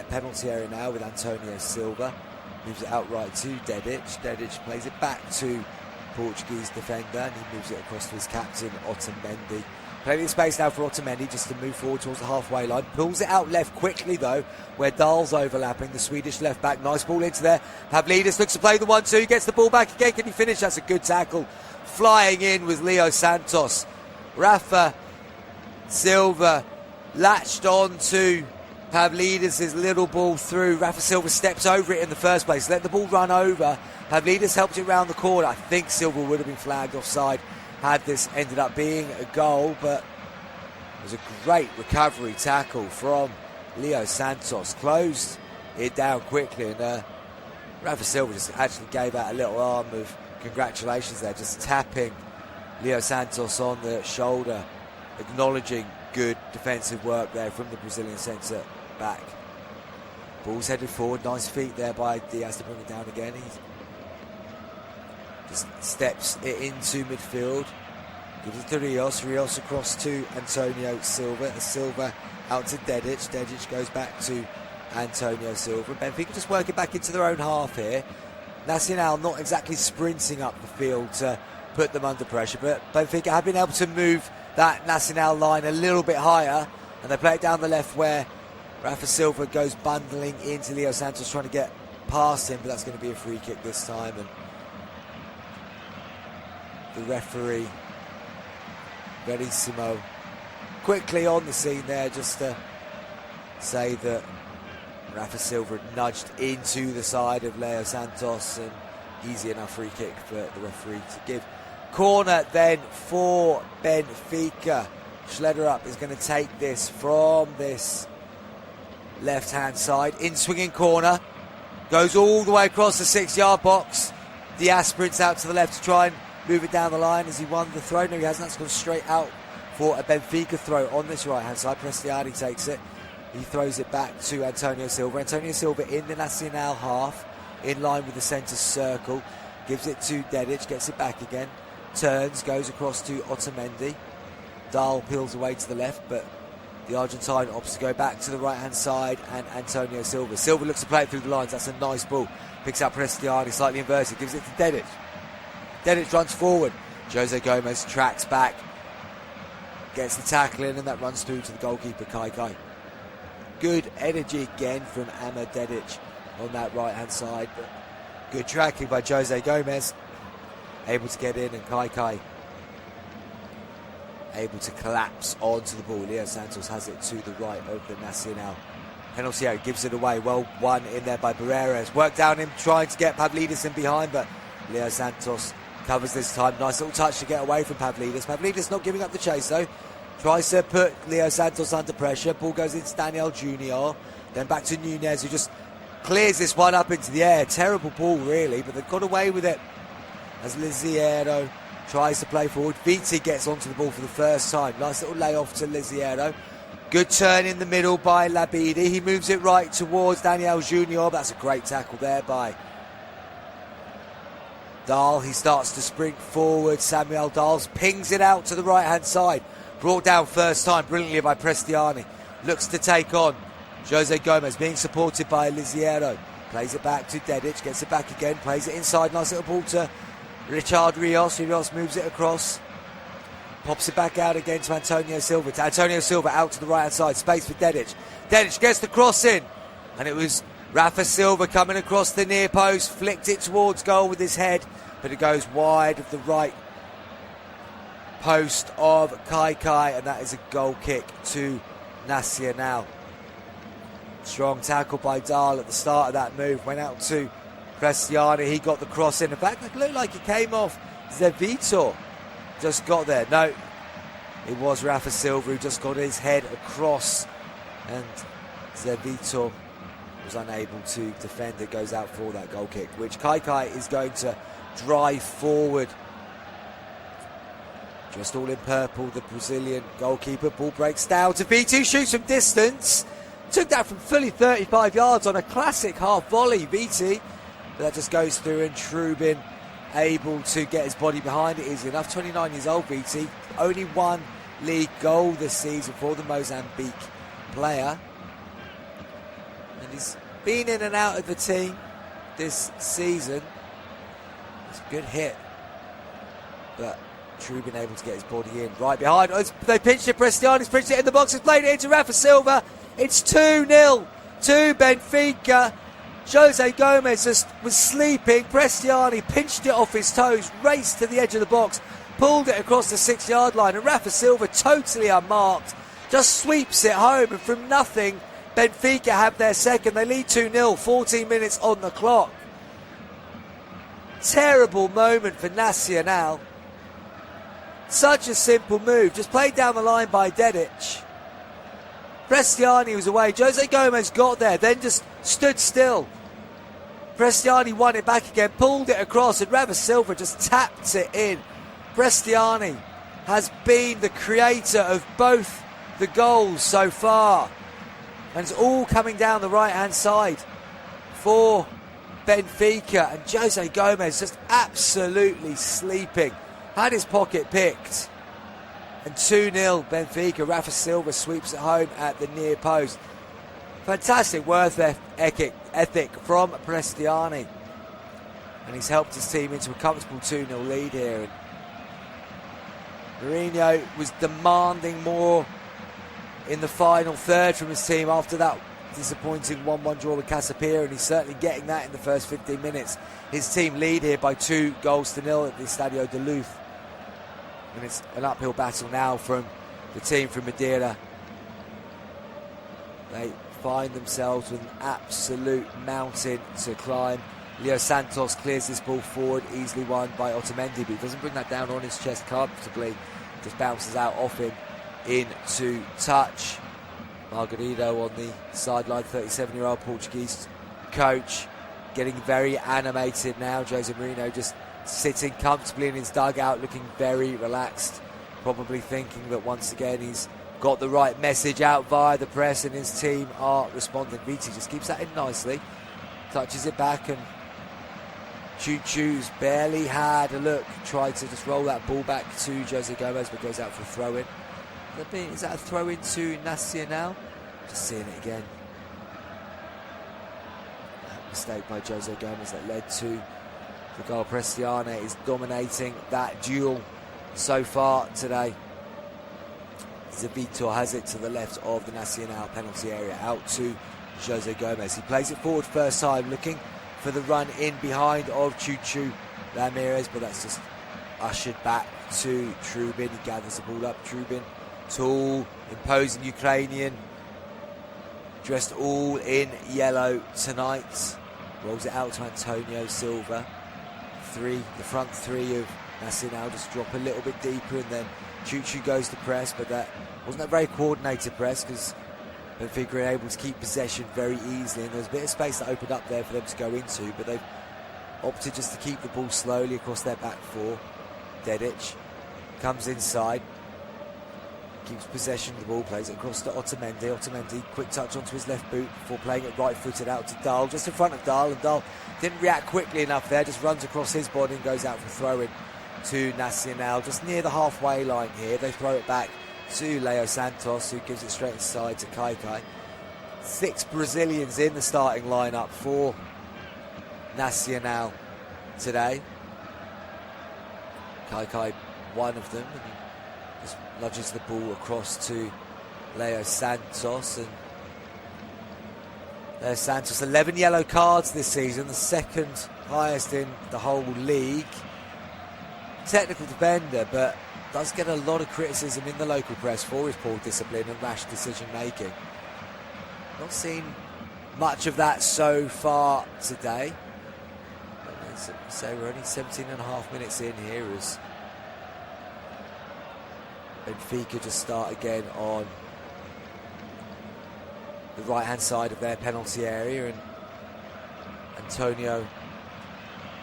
penalty area now with Antonio Silva. Moves it outright to Dedic. Dedic plays it back to Portuguese defender, and he moves it across to his captain, Otamendi. Plenty of space now for Otamendi just to move forward towards the halfway line. Pulls it out left quickly, though, where Dahl's overlapping, the Swedish left back. Nice ball into there. Pavlidis looks to play the 1-2, gets the ball back again. Can he finish? That's a good tackle. Flying in with Leo Santos. Rafa Silva latched on to Pavlidis' little ball through. Rafa Silva steps over it in the first place. Let the ball run over. Pavlidis helped it round the corner. I think Silva would have been flagged offside had this ended up being a goal, but it was a great recovery tackle from Leo Santos. Closed it down quickly, and Rafa Silva just actually gave out a little arm of congratulations there, just tapping Leo Santos on the shoulder, acknowledging good defensive work there from the Brazilian centre back. Ball's headed forward, nice feet there by Diaz to bring it down again. He just steps it into midfield, gives it to Rios. Rios across to Antonio Silva. Silva out to Dedic. Dedic goes back to Antonio Silva. Benfica just working back into their own half here. Nacional not exactly sprinting up the field to put them under pressure, but Benfica have been able to move that Nacional line a little bit higher, and they play it down the left where Rafa Silva goes bundling into Leo Santos, trying to get past him, but that's going to be a free kick this time. And the referee, Verissimo, quickly on the scene there just to say that Rafa Silva had nudged into the side of Leo Santos, and easy enough free kick for the referee to give. Corner then for Benfica. Schlederup is going to take this from this left-hand side. In swinging corner. Goes all the way across the 6-yard box. Diaz sprints out to the left to try and move it down the line. Has he won the throw? No, he hasn't. That's gone straight out for a Benfica throw on this right-hand side. Prestiani takes it. He throws it back to Antonio Silva. Antonio Silva in the Nacional half, in line with the centre circle. Gives it to Dedic, gets it back again. Turns, goes across to Otamendi. Dahl peels away to the left, but the Argentine opts to go back to the right-hand side, and Antonio Silva. Silva looks to play it through the lines. That's a nice ball. Picks up Prestiani, slightly inverted. Gives it to Dedic. Dedic runs forward. Jose Gomez tracks back. Gets the tackle in, and that runs through to the goalkeeper, Kai. Good energy again from Amar Dedic on that right-hand side, but good tracking by Jose Gomez. Able to get in, and Kai able to collapse onto the ball. Leo Santos has it to the right of the Nacional penalty area, gives it away. Well won in there by Barreras. Worked down him, trying to get Pavlidis in behind, but Leo Santos covers this time. Nice little touch to get away from Pavlidis. Pavlidis not giving up the chase though. Tries to put Leo Santos under pressure. Ball goes into Daniel Junior. Then back to Nunez, who just clears this one up into the air. Terrible ball really, but they've got away with it as Liziero tries to play forward. Viti gets onto the ball for the first time. Nice little layoff to Liziero. Good turn in the middle by Labidi. He moves it right towards Daniel Junior. That's a great tackle there by Dahl. He starts to sprint forward. Samuel Dahl pings it out to the right-hand side. Brought down first time brilliantly by Prestiani. Looks to take on Jose Gomez, being supported by Liziero. Plays it back to Dedic. Gets it back again. Plays it inside. Nice little ball to Richard Rios. Rios moves it across. Pops it back out again to Antonio Silva. Antonio Silva out to the right-hand side. Space for Dedic. Dedic gets the cross in. And it was Rafa Silva coming across the near post. Flicked it towards goal with his head. But it goes wide of the right post of Kai. And that is a goal kick to Nacional. Strong tackle by Dahl at the start of that move. Went out to Prestiani. He got the cross in. In fact, it looked like it came off Zevito. Just got there. No, it was Rafa Silva who just got his head across, and Zevito was unable to defend it. Goes out for that goal kick, which Kai is going to drive forward. Just all in purple, the Brazilian goalkeeper. Ball breaks down to Viti, shoots from distance. Took that from fully 35 yards on a classic half volley, Viti. But that just goes through, and Trubin able to get his body behind it easily enough. 29 years old, Viti. Only one league goal this season for the Mozambique player. And he's been in and out of the team this season. It's a good hit. But Trubin able to get his body in. Right behind. They pinched it. Prestiani's pinched it in the box. He's played it into Rafa Silva. It's 2-0 to Benfica. Jose Gomez just was sleeping. Prestiani pinched it off his toes, raced to the edge of the box, pulled it across the 6-yard line, and Rafa Silva, totally unmarked, just sweeps it home. And from nothing, Benfica have their second. They lead 2-0, 14 minutes on the clock. Terrible moment for Nacional. Such a simple move, just played down the line by Dedic. Prestiani was away. Jose Gomez got there, then just stood still. Prestiani won it back again, pulled it across, and Rafa Silva just tapped it in. Prestiani has been the creator of both the goals so far. And it's all coming down the right-hand side for Benfica. And Jose Gomez just absolutely sleeping. Had his pocket picked. And 2-0 Benfica. Rafa Silva sweeps it home at the near post. Fantastic work ethic from Prestiani. And he's helped his team into a comfortable 2-0 lead here. And Mourinho was demanding more in the final third from his team after that disappointing 1-1 draw with Casapia, and he's certainly getting that in the first 15 minutes. His team lead here by 2-0 at the Estadio de Luz. And it's an uphill battle now from the team from Madeira. They find themselves with an absolute mountain to climb. Leo Santos clears this ball forward, easily won by Otamendi, but he doesn't bring that down on his chest comfortably. Just bounces out off him into touch. Margarito on the sideline, 37-year-old Portuguese coach, getting very animated now. Jose Mourinho just sitting comfortably in his dugout, looking very relaxed, probably thinking that once again he's got the right message out via the press and his team are responding. Viti just keeps that in nicely, touches it back, and Choo-Choo's barely had a look, tried to just roll that ball back to Jose Gomez, but goes out for a throw-in. Is that a throw-in to Nacional? Just seeing it again. That mistake by Jose Gomez that led to the goal. Prestiani is dominating that duel so far today. Vitor has it to the left of the Nacional penalty area, out to Jose Gomez. He plays it forward first time, looking for the run in behind of Choo-Choo Ramirez, but that's just ushered back to Trubin. He gathers the ball up. Trubin, tall, imposing Ukrainian, dressed all in yellow tonight. Rolls it out to Antonio Silva. The front three of Nacional just drop a little bit deeper, and then Choo-Choo goes to press, but that wasn't a very coordinated press because Benfica were able to keep possession very easily, and there was a bit of space that opened up there for them to go into, but they've opted just to keep the ball slowly across their back four. Dedic comes inside, keeps possession of the ball, plays it across to Otamendi. Otamendi, quick touch onto his left boot before playing it right-footed out to Dahl, just in front of Dahl, and Dahl didn't react quickly enough there, just runs across his body and goes out for throw-in to Nacional. Just near the halfway line here, they throw it back to Leo Santos, who gives it straight inside to Kaikai. 6 Brazilians in the starting lineup for Nacional today. Kaikai, one of them, and he just nudges the ball across to Leo Santos, and Leo Santos, 11 yellow cards this season, the second highest in the whole league. Technical defender, but does get a lot of criticism in the local press for his poor discipline and rash decision making. Not seen much of that so far today. So we're only 17 and a half minutes in here as Benfica just start again on the right hand side of their penalty area, and Antonio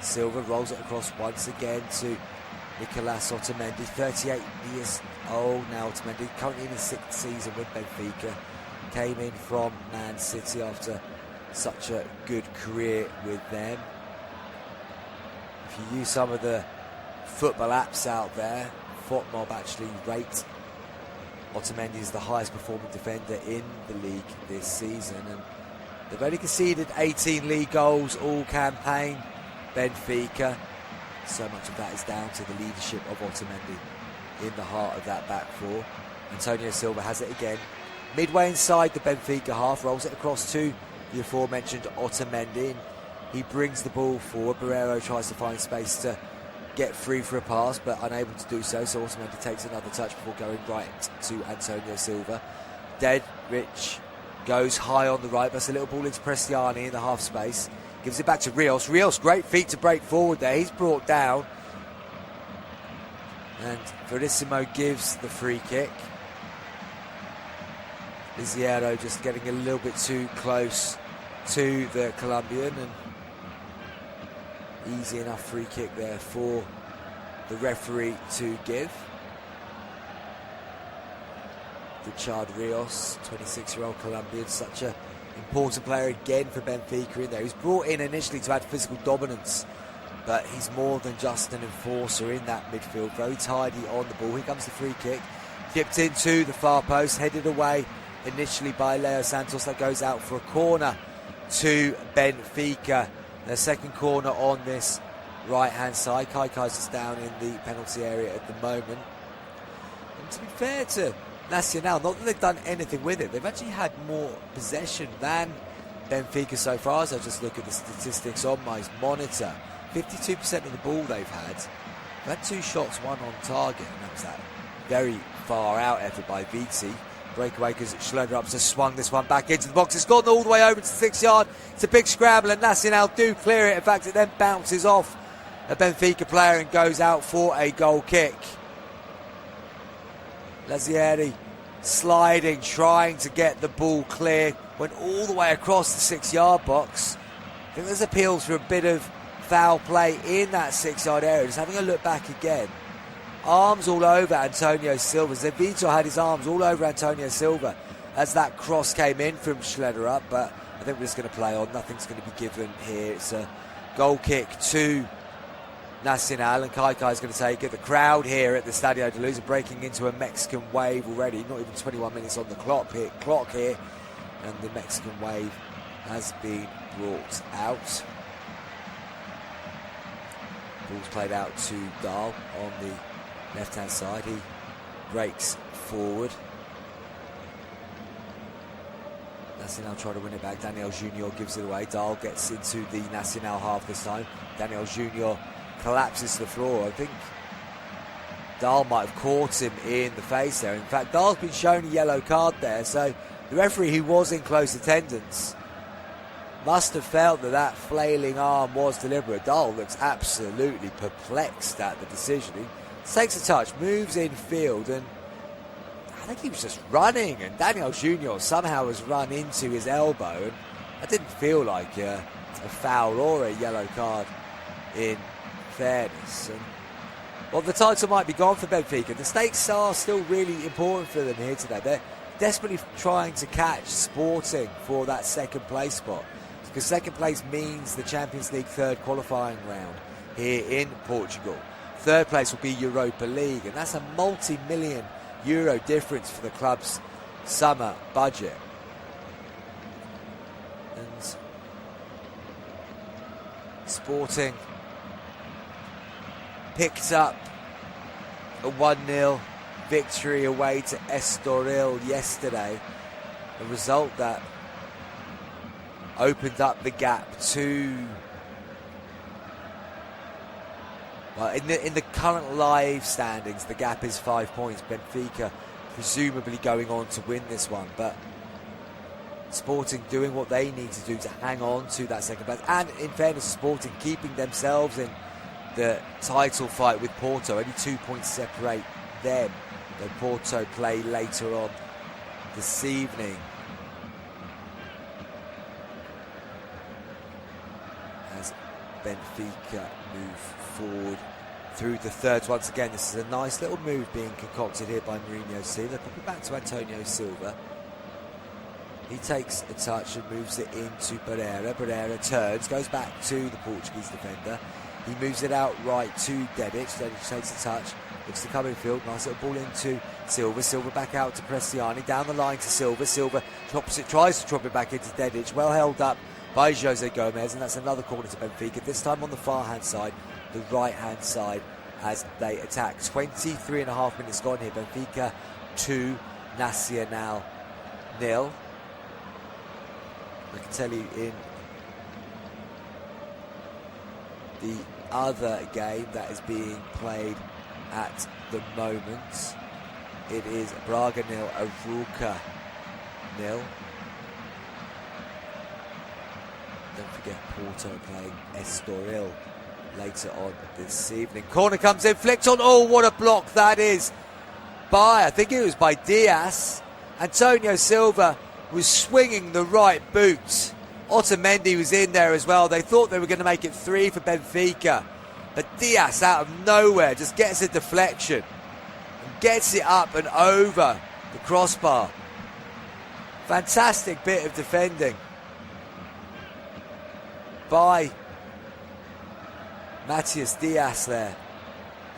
Silva rolls it across once again to Nicolas Otamendi, 38 years old now. Otamendi currently in his 6th season with Benfica, came in from Man City after such a good career with them. If you use some of the football apps out there, FotMob actually rate Otamendi as the highest performing defender in the league this season, and They've only conceded 18 league goals all campaign, Benfica. So much of that is down to the leadership of Otamendi in the heart of that back four. Antonio Silva has it again. Midway inside the Benfica half, rolls it across to the aforementioned Otamendi. He brings the ball forward. Barreiro tries to find space to get free for a pass, but unable to do so. So Otamendi takes another touch before going right to Antonio Silva. Rich goes high on the right, that's a little ball into Prestiani in the half space. Gives it back to Rios. Rios, great feet to break forward there. He's brought down. And Verissimo gives the free kick. Liziero just getting a little bit too close to the Colombian, and easy enough free kick there for the referee to give. Richard Rios, 26-year-old Colombian, such an important player again for Benfica in there. He's brought in initially to add physical dominance, but he's more than just an enforcer in that midfield. Very tidy on the ball. Here comes the free kick. Dipped into the far post, headed away initially by Leo Santos. That goes out for a corner to Benfica. Their second corner on this right-hand side. Kaikai's is down in the penalty area at the moment. And to be fair to Nacional, not that they've done anything with it, they've actually had more possession than Benfica so far. As I just look at the statistics on my monitor, 52% of the ball they've had 2 shots, 1 on target, and that was that very far out effort by Viti. Breakaway because Schlederup just swung this one back into the box. It's gone all the way over to the 6 yard. It's a big scramble and Nacional do clear it. In fact, it then bounces off a Benfica player and goes out for a goal kick. Lazieri sliding, trying to get the ball clear. Went all the way across the 6 yard box. I think there's appeals for a bit of foul play in that 6 yard area. Just having a look back again. Arms all over Antonio Silva. Zevito had his arms all over Antonio Silva as that cross came in from Schlederup, but I think we're just going to play on. Nothing's going to be given here. It's a goal kick to Nacional, and Kaikai is going to take it. The crowd here at the Stadio de Luz are breaking into a Mexican wave already. Not even 21 minutes on the clock here, and the Mexican wave has been brought out. Ball's played out to Dahl on the left-hand side. He breaks forward. Nacional try to win it back. Daniel Junior gives it away. Dahl gets into the Nacional half this time. Daniel Junior collapses to the floor. I think Dahl might have caught him in the face there. In fact, Dahl's been shown a yellow card there, so the referee, who was in close attendance, must have felt that that flailing arm was deliberate. Dahl looks absolutely perplexed at the decision. He takes a touch, moves in field, and I think he was just running, and Daniel Junior somehow has run into his elbow, and that didn't feel like a foul or a yellow card in fairness. And well, the title might be gone for Benfica. The stakes are still really important for them here today. They're desperately trying to catch Sporting for that second place spot, because second place means the Champions League third qualifying round here in Portugal. Third place will be Europa League, and that's a multi-million euro difference for the club's summer budget. And Sporting picked up a 1-0 victory away to Estoril yesterday, a result that opened up the gap to, well, in the current live standings, the gap is 5 points. Benfica presumably going on to win this one, but Sporting doing what they need to do to hang on to that second place. And in fairness, Sporting keeping themselves in the title fight with Porto. Only 2 points separate them. Though Porto play later on this evening. As Benfica move forward through the thirds once again. This is a nice little move being concocted here by Mourinho C. They put it back to Antonio Silva. He takes a touch and moves it into Pereira. Pereira turns, goes back to the Portuguese defender. He moves it out right to Dedic. Dedic takes a touch, looks to come in field. Nice little ball into Silva. Silva back out to Prestiani. Down the line to Silva. Silva tries to drop it back into Dedic. Well held up by Jose Gomez, and that's another corner to Benfica. This time on the far-hand side, the right-hand side, as they attack. 23.5 minutes gone here. Benfica 2, Nacional 0. I can tell you in the other game that is being played at the moment, it is Braga 0, Arouca 0. Don't forget Porto playing Estoril later on this evening. Corner comes in, flicked on. Oh, what a block that is by, I think it was by Diaz. Antonio Silva was swinging the right boot. Otamendi was in there as well. They thought they were going to make it 3 for Benfica. But Diaz, out of nowhere, just gets a deflection and gets it up and over the crossbar. Fantastic bit of defending by Matias Diaz there.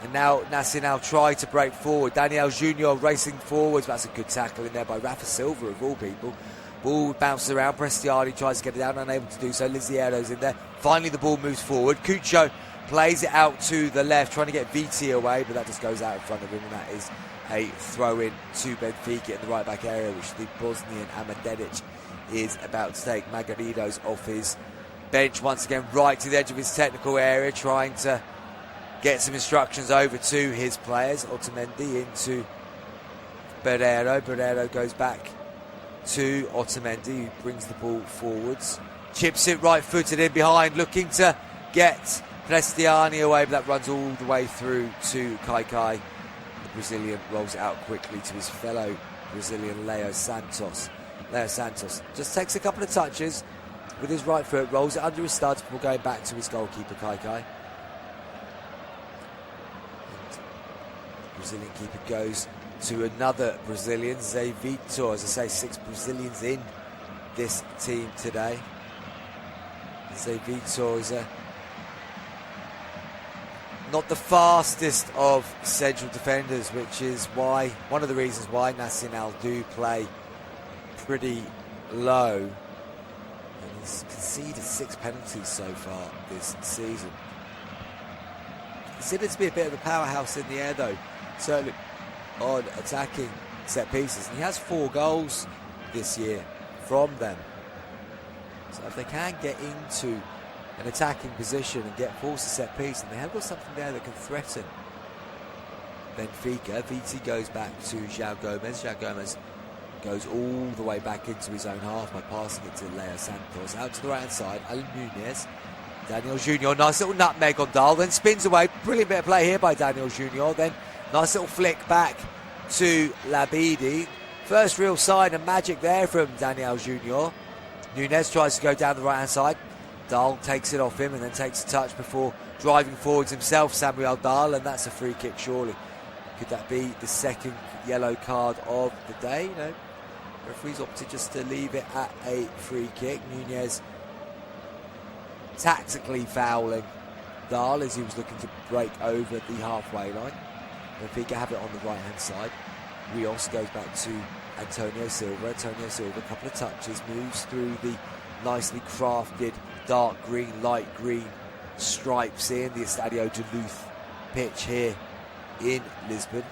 And now Nacional try to break forward. Daniel Junior racing forwards. That's a good tackle in there by Rafa Silva, of all people. Ball bounces around. Prestiani tries to get it down, unable to do so. Liziero's in there. Finally, the ball moves forward. Cucho plays it out to the left, trying to get VT away, but that just goes out in front of him, and that is a throw-in to Benfica in the right-back area, which the Bosnian Amadedic is about to take. Margarido's off his bench once again, right to the edge of his technical area, trying to get some instructions over to his players. Otamendi into Barreiro. Barreiro goes back to Otamendi, who brings the ball forwards. Chips it right-footed in behind, looking to get Prestiani away, but that runs all the way through to Kai. The Brazilian rolls it out quickly to his fellow Brazilian, Leo Santos. Leo Santos just takes a couple of touches with his right foot, rolls it under his studs before going back to his goalkeeper, Kai. Brazilian keeper goes to another Brazilian, Zé Vitor. As I say, 6 Brazilians in this team today. Zé Vitor is not the fastest of central defenders, which is why one of the reasons why Nacional do play pretty low. And he's conceded 6 penalties so far this season. Considered to be a bit of a powerhouse in the air, though, certainly on attacking set pieces, and he has 4 goals this year from them. So if they can get into an attacking position and get forced a set piece, and they have got something there that can threaten Benfica. VT goes back to João Gomes. João Gomes goes all the way back into his own half by passing it to Leo Santos. Out to the right hand side, Alan Nunez. Daniel Junior, nice little nutmeg on Dahl, then spins away. Brilliant bit of play here by Daniel Junior. Then nice little flick back to Labidi. First real sign of magic there from Daniel Junior. Nunez tries to go down the right hand side. Dahl takes it off him and then takes a touch before driving forwards himself, Samuel Dahl, and that's a free kick, surely. Could that be the second yellow card of the day? You know, referees opted just to leave it at a free kick. Nunez tactically fouling Dahl as he was looking to break over the halfway line. Benfica have it on the right hand side. Rios goes back to Antonio Silva. Antonio Silva, a couple of touches, moves through the nicely crafted dark green, light green stripes in the Estadio Duluth pitch here in Lisbon.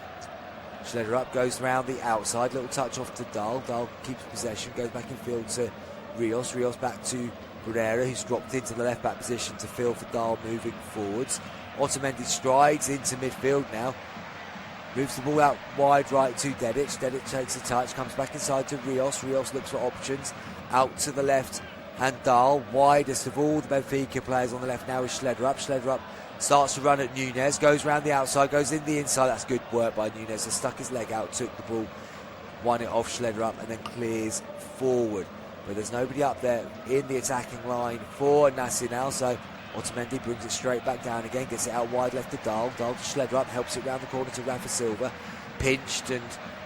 Schroeder up, goes round the outside, little touch off to Dahl. Dahl keeps possession, goes back in field to Rios. Rios back to Pereira, who's dropped into the left back position to fill for Dahl moving forwards. Otamendi strides into midfield now. Moves the ball out wide right to Dedic. Dedic takes a touch, comes back inside to Rios. Rios looks for options. Out to the left, and Dahl, widest of all the Benfica players on the left now, is Schroeder up. Schroeder up starts to run at Nunez, goes round the outside, goes in the inside. That's good work by Nunez. He stuck his leg out, took the ball, won it off Schroeder up, and then clears forward. But there's nobody up there in the attacking line for Nacional, so Otamendi brings it straight back down again, gets it out wide left to Dahl. Dahl to Schroeder up, helps it round the corner to Rafa Silva. Pinched, and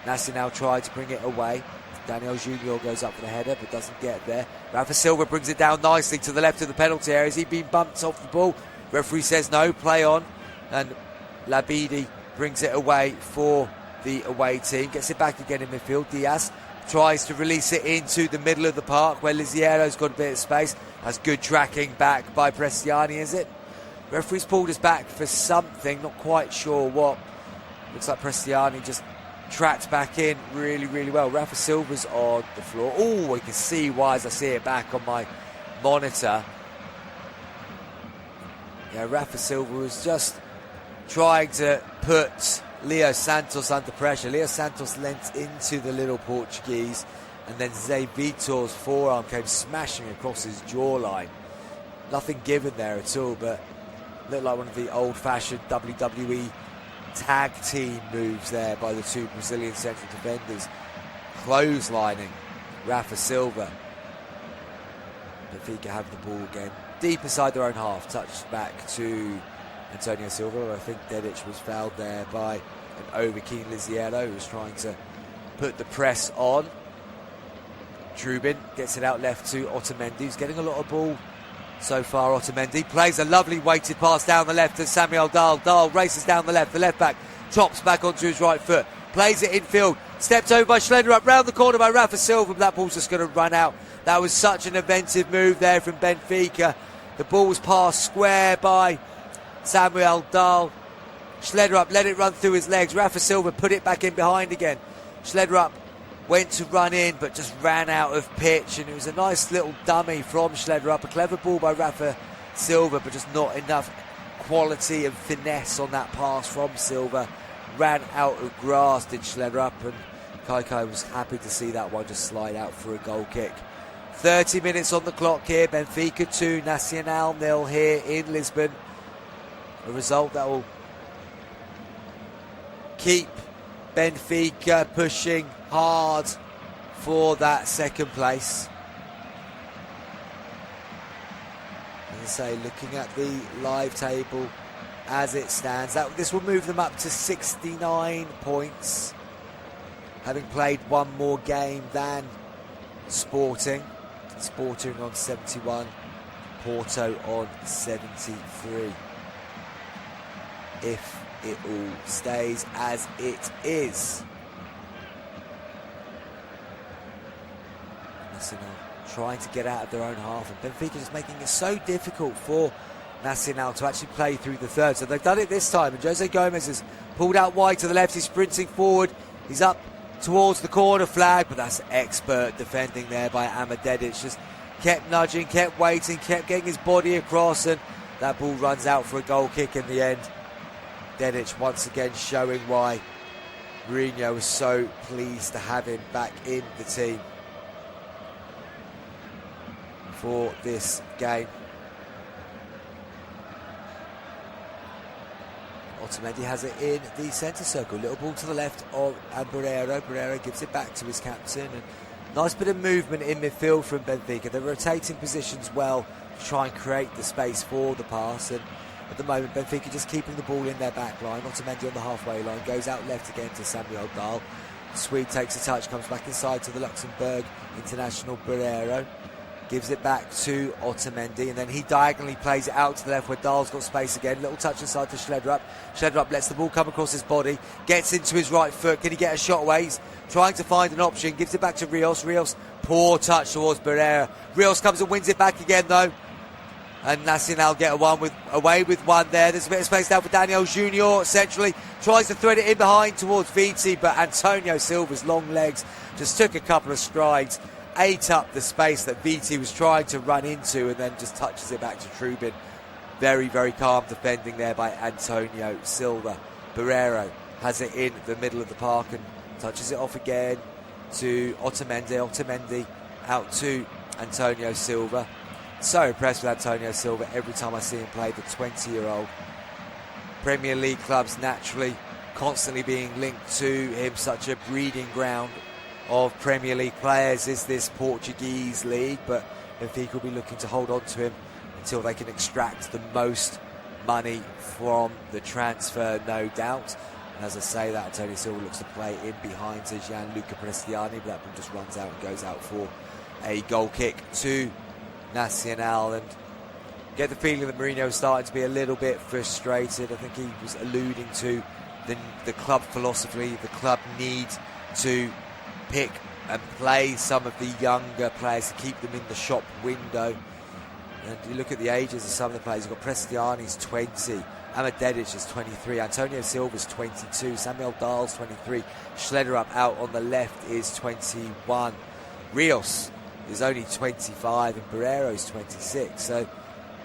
Nacional tried to bring it away. Daniel Junior goes up for the header but doesn't get there. Rafa Silva brings it down nicely to the left of the penalty area. Has he been bumped off the ball? Referee says no, play on. And Labidi brings it away for the away team. Gets it back again in midfield. Diaz tries to release it into the middle of the park where Liziero's got a bit of space. That's good tracking back by Prestiani, is it? Referee's pulled us back for something, not quite sure what. Looks like Prestiani just tracked back in really, really well. Rafa Silva's on the floor. Oh, you can see why as I see it back on my monitor. Yeah, Rafa Silva was just trying to put Leo Santos under pressure. Leo Santos leant into the little Portuguese, and then Zé Vitor's forearm came smashing across his jawline. Nothing given there at all, but looked like one of the old-fashioned WWE tag team moves there by the two Brazilian central defenders, clotheslining Rafa Silva. Benfica have the ball again, deep inside their own half, touched back to Antonio Silva. I think Dedic was fouled there by an over-keen Liziero, who was trying to put the press on. Trubin gets it out left to Otamendi, who's getting a lot of ball so far. Otamendi plays a lovely weighted pass down the left to Samuel Dahl. Dahl races down the left back, chops back onto his right foot, plays it infield, stepped over by Schlender, up round the corner by Rafa Silva, but that ball's just going to run out. That was such an inventive move there from Benfica. The ball was passed square by Samuel Dahl. Schlender up, let it run through his legs. Rafa Silva put it back in behind again. Schlender up went to run in, but just ran out of pitch, and it was a nice little dummy from Schlender up. A clever ball by Rafa Silva, but just not enough quality and finesse on that pass from Silva. Ran out of grass, did Schlender up, and Kaikai was happy to see that one just slide out for a goal kick. 30 minutes on the clock here. Benfica 2, Nacional 0 here in Lisbon. A result that will keep Benfica pushing hard for that second place. As I say, looking at the live table as it stands, this will move them up to 69 points, having played one more game than Sporting. Sporting on 71, Porto on 73. If it all stays as it is. Nacional trying to get out of their own half, and Benfica just making it so difficult for Nacional to actually play through the third. So they've done it this time, and Jose Gomez has pulled out wide to the left. He's sprinting forward. He's up towards the corner flag, but that's expert defending there by Amadedic. Just kept nudging, kept waiting, kept getting his body across, and that ball runs out for a goal kick in the end. Dedic once again showing why Mourinho was so pleased to have him back in the team for this game. Otamendi has it in the centre circle. Little ball to the left of Barreiro. Barreiro gives it back to his captain. And nice bit of movement in midfield from Benfica. They're rotating positions well to try and create the space for the pass. And at the moment, Benfica just keeping the ball in their back line. Otamendi on the halfway line. Goes out left again to Samuel Dahl. Swede takes a touch, comes back inside to the Luxembourg international Barreiro. Gives it back to Otamendi, and then he diagonally plays it out to the left where Dahl's got space again. Little touch inside to Schlender. Schlender lets the ball come across his body, gets into his right foot. Can he get a shot away? He's trying to find an option, gives it back to Rios. Rios, poor touch towards Barrera. Rios comes and wins it back again though. And Nacional get away with one there. There's a bit of space now for Daniel Junior centrally. Tries to thread it in behind towards Viti, but Antonio Silva's long legs just took a couple of strides, ate up the space that Viti was trying to run into, and then just touches it back to Trubin. Very, very calm defending there by Antonio Silva. Barreiro has it in the middle of the park and touches it off again to Otamendi. Otamendi out to Antonio Silva. So impressed with Antonio Silva every time I see him play, the 20-year-old. Premier League clubs naturally constantly being linked to him. Such a breeding ground of Premier League players is this Portuguese league, but Benfica will be looking to hold on to him until they can extract the most money from the transfer, no doubt. And as I say that, Antonio Silva looks to play in behind to Gianluca Prestiani, but that one just runs out and goes out for a goal kick to Nacional. And get the feeling that Mourinho is starting to be a little bit frustrated. I think he was alluding to the club philosophy. The club need to pick and play some of the younger players to keep them in the shop window. And you look at the ages of some of the players. You've got Prestiani's 20, Amad Dedic is 23, Antonio Silva's 22, Samuel Dahl's 23, Schlederup out on the left is 21, Rios is only 25, and Barreiro's 26. So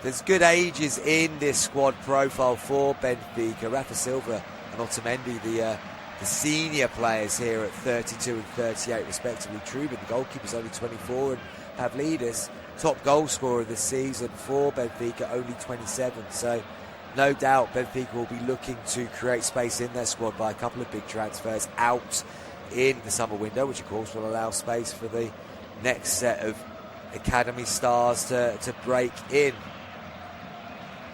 there's good ages in this squad profile for Benfica. Rafa Silva and Otamendi, the senior players here at 32 and 38 respectively. Truman, the goalkeeper's only 24, and Pavlidis, top goal scorer this season for Benfica, only 27. So no doubt Benfica will be looking to create space in their squad by a couple of big transfers out in the summer window, which of course will allow space for the next set of academy stars to break in.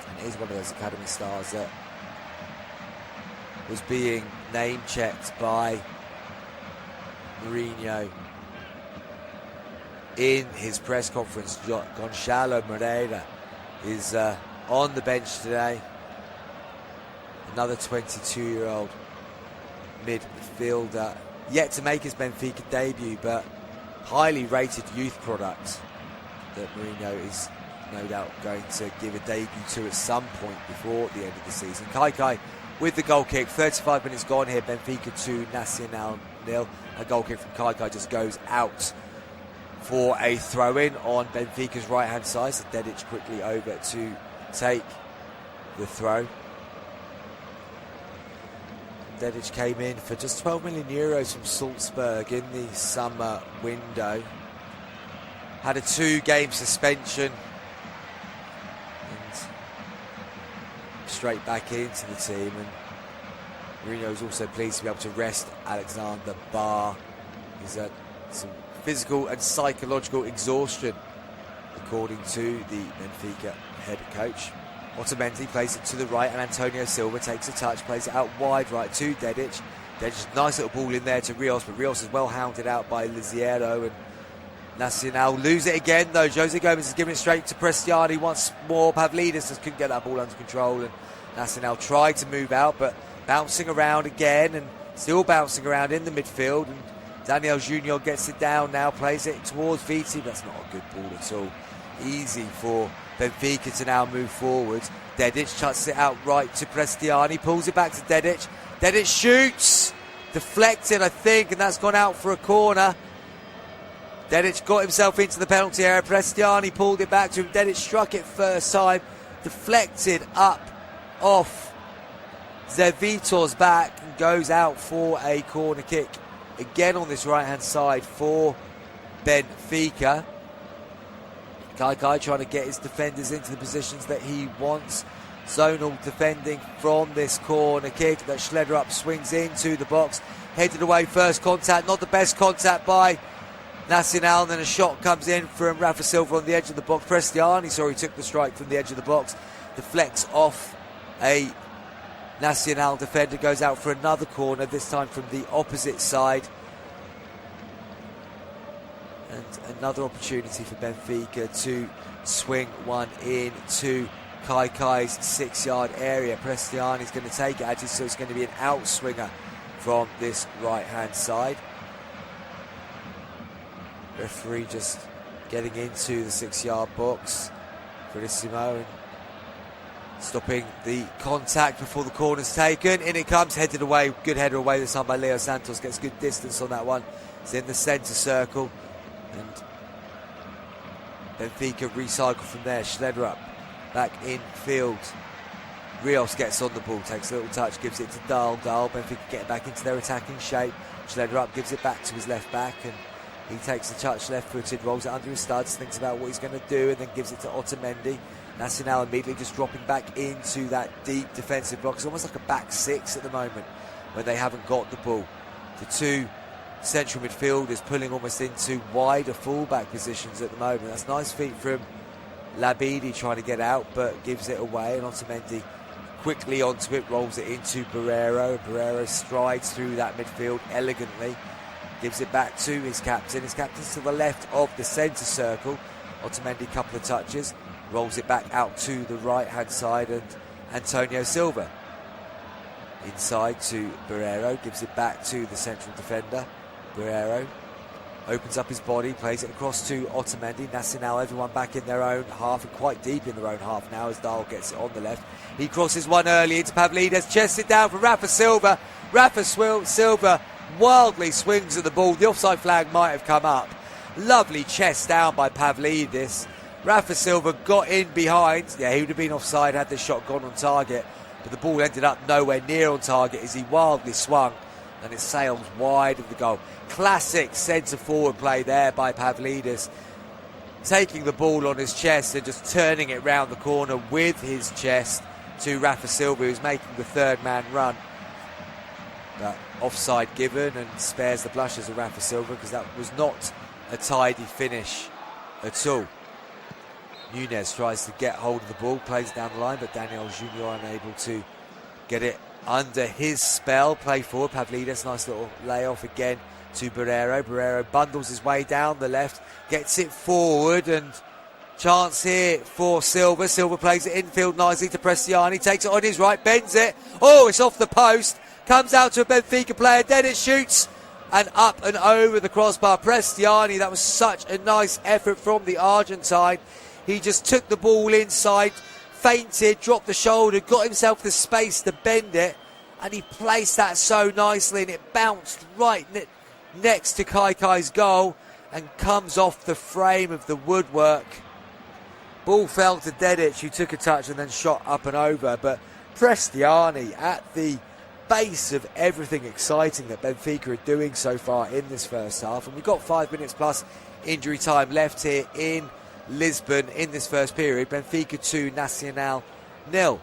And here's one of those academy stars that was being name-checked by Mourinho in his press conference. Gonçalo Moreira is on the bench today. Another 22-year-old midfielder, yet to make his Benfica debut, but highly rated youth product that Mourinho is no doubt going to give a debut to at some point before the end of the season. Kai with the goal kick. 35 minutes gone here. Benfica 2, Nacional 0. A goal kick from Kai just goes out for a throw-in on Benfica's right-hand side. So Dedic quickly over to take the throw. Dedic came in for just 12 million euros from Salzburg in the summer window. Had a 2-game suspension and straight back into the team. And Mourinho was also pleased to be able to rest Alexander Barr. He's had some physical and psychological exhaustion, according to the Benfica head coach. Otamendi plays it to the right, and Antonio Silva takes a touch, plays it out wide right to Dedic. Dedic, nice little ball in there to Rios, but Rios is well hounded out by Liziero, and Nacional lose it again though. Jose Gomez is giving it straight to Prestiani once more. Pavlidis just couldn't get that ball under control, and Nacional tried to move out, but bouncing around again and still bouncing around in the midfield, and Daniel Junior gets it down now, plays it towards Viti. That's not a good ball at all. Easy for Benfica to now move forward. Dedic chucks it out right to Prestiani, pulls it back to Dedic. Dedic shoots, deflected I think, and that's gone out for a corner. Dedic got himself into the penalty area. Prestiani pulled it back to him. Dedic struck it first time, deflected up off Zevitor's back and goes out for a corner kick again on this right hand side for Benfica. Kai trying to get his defenders into the positions that he wants. Zonal defending from this corner kick that Schlederup swings into the box. Headed away, first contact, not the best contact by Nacional, and then a shot comes in from Rafa Silva on the edge of the box. Prestiani, he took the strike from the edge of the box. Deflects off a Nacional defender, goes out for another corner, this time from the opposite side. And another opportunity for Benfica to swing one in to Kai's 6-yard area. Prestiani's going to take it, actually, so it's going to be an outswinger from this right-hand side. Referee just getting into the 6-yard box. Verissimo and stopping the contact before the corner's taken. In it comes, headed away. Good header away this time by Leo Santos. Gets good distance on that one. It's in the centre circle. And Benfica recycle from there. Schlederup back in field. Rios gets on the ball, takes a little touch, gives it to Dahl. Benfica getting back into their attacking shape. Schlederup gives it back to his left back, and he takes the touch left-footed, rolls it under his studs, thinks about what he's going to do, and then gives it to Otamendi. Nacional immediately just dropping back into that deep defensive block. It's almost like a back six at the moment when they haven't got the ball. The two central midfielders pulling almost into wider fullback positions at the moment. That's nice feet from Labidi trying to get out, but gives it away, and Otamendi quickly onto it, rolls it into Barreiro. Barreiro strides through that midfield elegantly, gives it back to his captain. His captain's to the left of the centre circle. Otamendi, a couple of touches, rolls it back out to the right-hand side, and Antonio Silva inside to Barreiro, gives it back to the central defender. Barreiro opens up his body, plays it across to Otamendi. Nacional, everyone back in their own half, and quite deep in their own half now as Dahl gets it on the left. He crosses one early into Pavlidis, chests it down for Rafa Silva. Rafa Silva wildly swings at the ball. The offside flag might have come up. Lovely chest down by Pavlidis. Rafa Silva got in behind. Yeah, he would have been offside had the shot gone on target, but the ball ended up nowhere near on target as he wildly swung and it sails wide of the goal. Classic centre-forward play there by Pavlidis, taking the ball on his chest and just turning it round the corner with his chest to Rafa Silva, who's making the third man run. But offside given and spares the blushes of Rafa Silva because that was not a tidy finish at all. Nunez tries to get hold of the ball, plays down the line, but Daniel Junior unable to get it under his spell. Play forward, Pavlidis, nice little layoff again to Barreiro. Barreiro bundles his way down the left, gets it forward, and chance here for Silva. Silva plays it infield nicely to Prestiani, takes it on his right, bends it. Oh, it's off the post, comes out to a Benfica player, then it shoots, and up and over the crossbar. Prestiani, that was such a nice effort from the Argentine. He just took the ball inside, feinted, dropped the shoulder, got himself the space to bend it, and he placed that so nicely, and it bounced right next to Kaikai's goal and comes off the frame of the woodwork. Ball fell to Dedic, who took a touch and then shot up and over, but Prestiani at the base of everything exciting that Benfica are doing so far in this first half, and we've got 5 minutes plus injury time left here in Lisbon in this first period. Benfica 2, Nacional 0.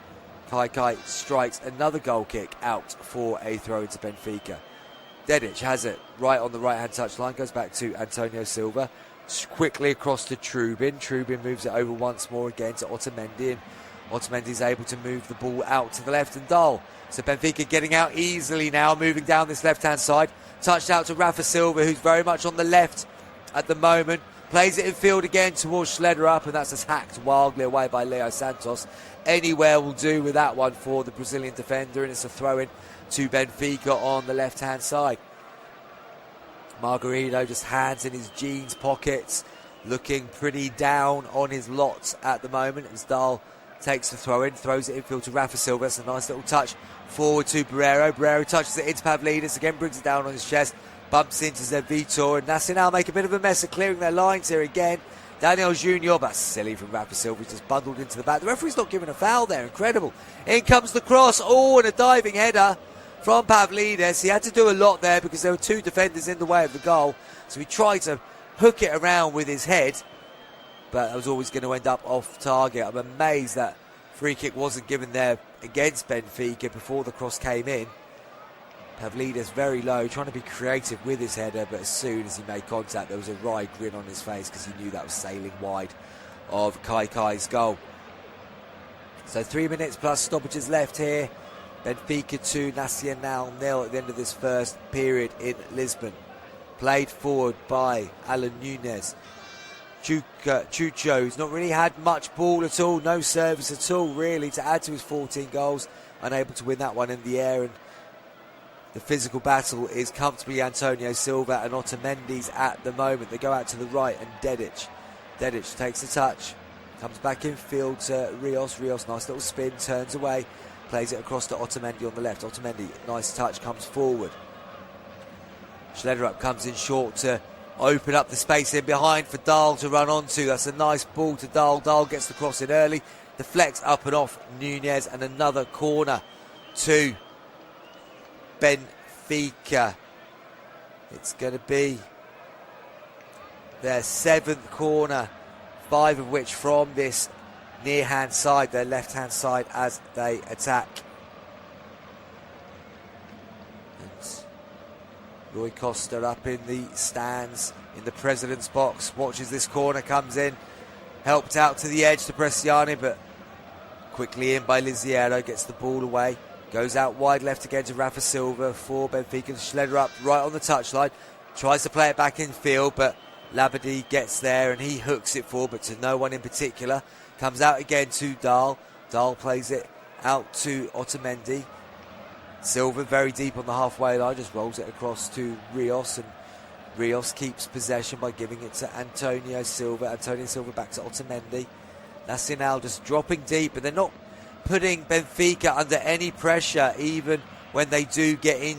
Kaikai strikes another goal kick out for a throw into Benfica. Dedic has it right on the right hand touchline, goes back to Antonio Silva, quickly across to Trubin. Trubin moves it over once more again to Otamendi, and Otamendi is able to move the ball out to the left, and Dahl. So Benfica getting out easily now, moving down this left hand side. Touched out to Rafa Silva, who's very much on the left at the moment. Plays it in field again towards Schlederup, and that's just hacked wildly away by Leo Santos. Anywhere will do with that one for the Brazilian defender, and it's a throw-in to Benfica on the left-hand side. Margarito just hands in his jeans pockets, looking pretty down on his lot at the moment as Dahl takes the throw-in, throws it infield to Rafa Silva. It's a nice little touch forward to Barreiro. Barreiro touches it into Pavlidis, again brings it down on his chest. Bumps into Zé Vitor, and Nacional make a bit of a mess of clearing their lines here again. Daniel Junior, that's silly from Rafa Silva, just bundled into the back. The referee's not giving a foul there, incredible. In comes the cross, and a diving header from Pavlidis. He had to do a lot there because there were two defenders in the way of the goal, so he tried to hook it around with his head, but it was always going to end up off target. I'm amazed that free kick wasn't given there against Benfica before the cross came in. Pavlidis very low, trying to be creative with his header, but as soon as he made contact, there was a wry grin on his face because he knew that was sailing wide of Kaikai's goal. So 3 minutes plus stoppages left here. Benfica 2, Nacional 0 at the end of this first period in Lisbon. Played forward by Alan Nunez. Chucho, who's not really had much ball at all, no service at all really to add to his 14 goals, unable to win that one in the air, and the physical battle is comfortably Antonio Silva and Otamendi's at the moment. They go out to the right, and Dedic takes the touch, comes back in field to Rios. Rios, nice little spin, turns away, plays it across to Otamendi on the left. Otamendi, nice touch, comes forward. Schlederup comes in short to open up the space in behind for Dahl to run onto. That's a nice ball to Dahl. Dahl gets the cross in early, deflects up and off Nunez, and another corner to Benfica. It's going to be their 7th corner, 5 of which from this near hand side, their left hand side, as they attack. And Rui Costa up in the stands in the president's box, watches this corner, comes in, helped out to the edge to Prestiani, but quickly in by Liziero, gets the ball away. Goes out wide left again to Rafa Silva for Benfica. Schlederup right on the touchline. Tries to play it back in field, but Labadie gets there and he hooks it forward, but to no one in particular. Comes out again to Dahl. Dahl plays it out to Otamendi. Silva very deep on the halfway line, just rolls it across to Rios, and Rios keeps possession by giving it to Antonio Silva. Antonio Silva back to Otamendi. Nacional just dropping deep, but they're not putting Benfica under any pressure, even when they do get in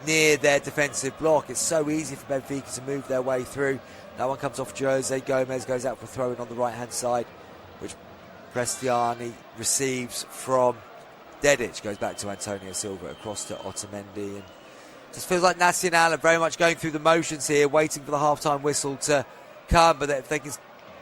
near their defensive block. It's so easy for Benfica to move their way through. That one comes off Jose Gomez, goes out for throwing on the right-hand side, which Prestiani receives from Dedic. Goes back to Antonio Silva, across to Otamendi, and just feels like Nacional are very much going through the motions here, waiting for the half-time whistle to come, but if they can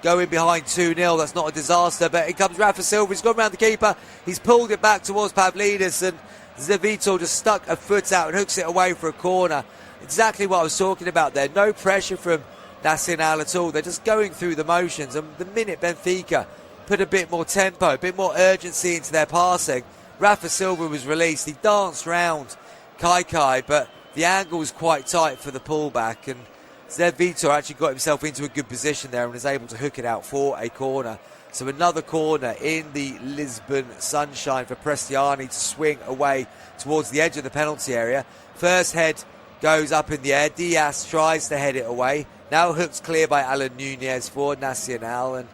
go in behind 2-0, that's not a disaster. But in comes Rafa Silva, he's gone around the keeper, he's pulled it back towards Pavlidis, and Zevito just stuck a foot out and hooks it away for a corner. Exactly what I was talking about there. No pressure from Nacional at all. They're just going through the motions, and the minute Benfica put a bit more tempo, a bit more urgency into their passing, Rafa Silva was released. He danced round Kai, but the angle was quite tight for the pullback, and Zevito actually got himself into a good position there and was able to hook it out for a corner. So another corner in the Lisbon sunshine for Prestiani to swing away towards the edge of the penalty area. First head goes up in the air. Diaz tries to head it away. Now hooked clear by Alan Nunez for Nacional, and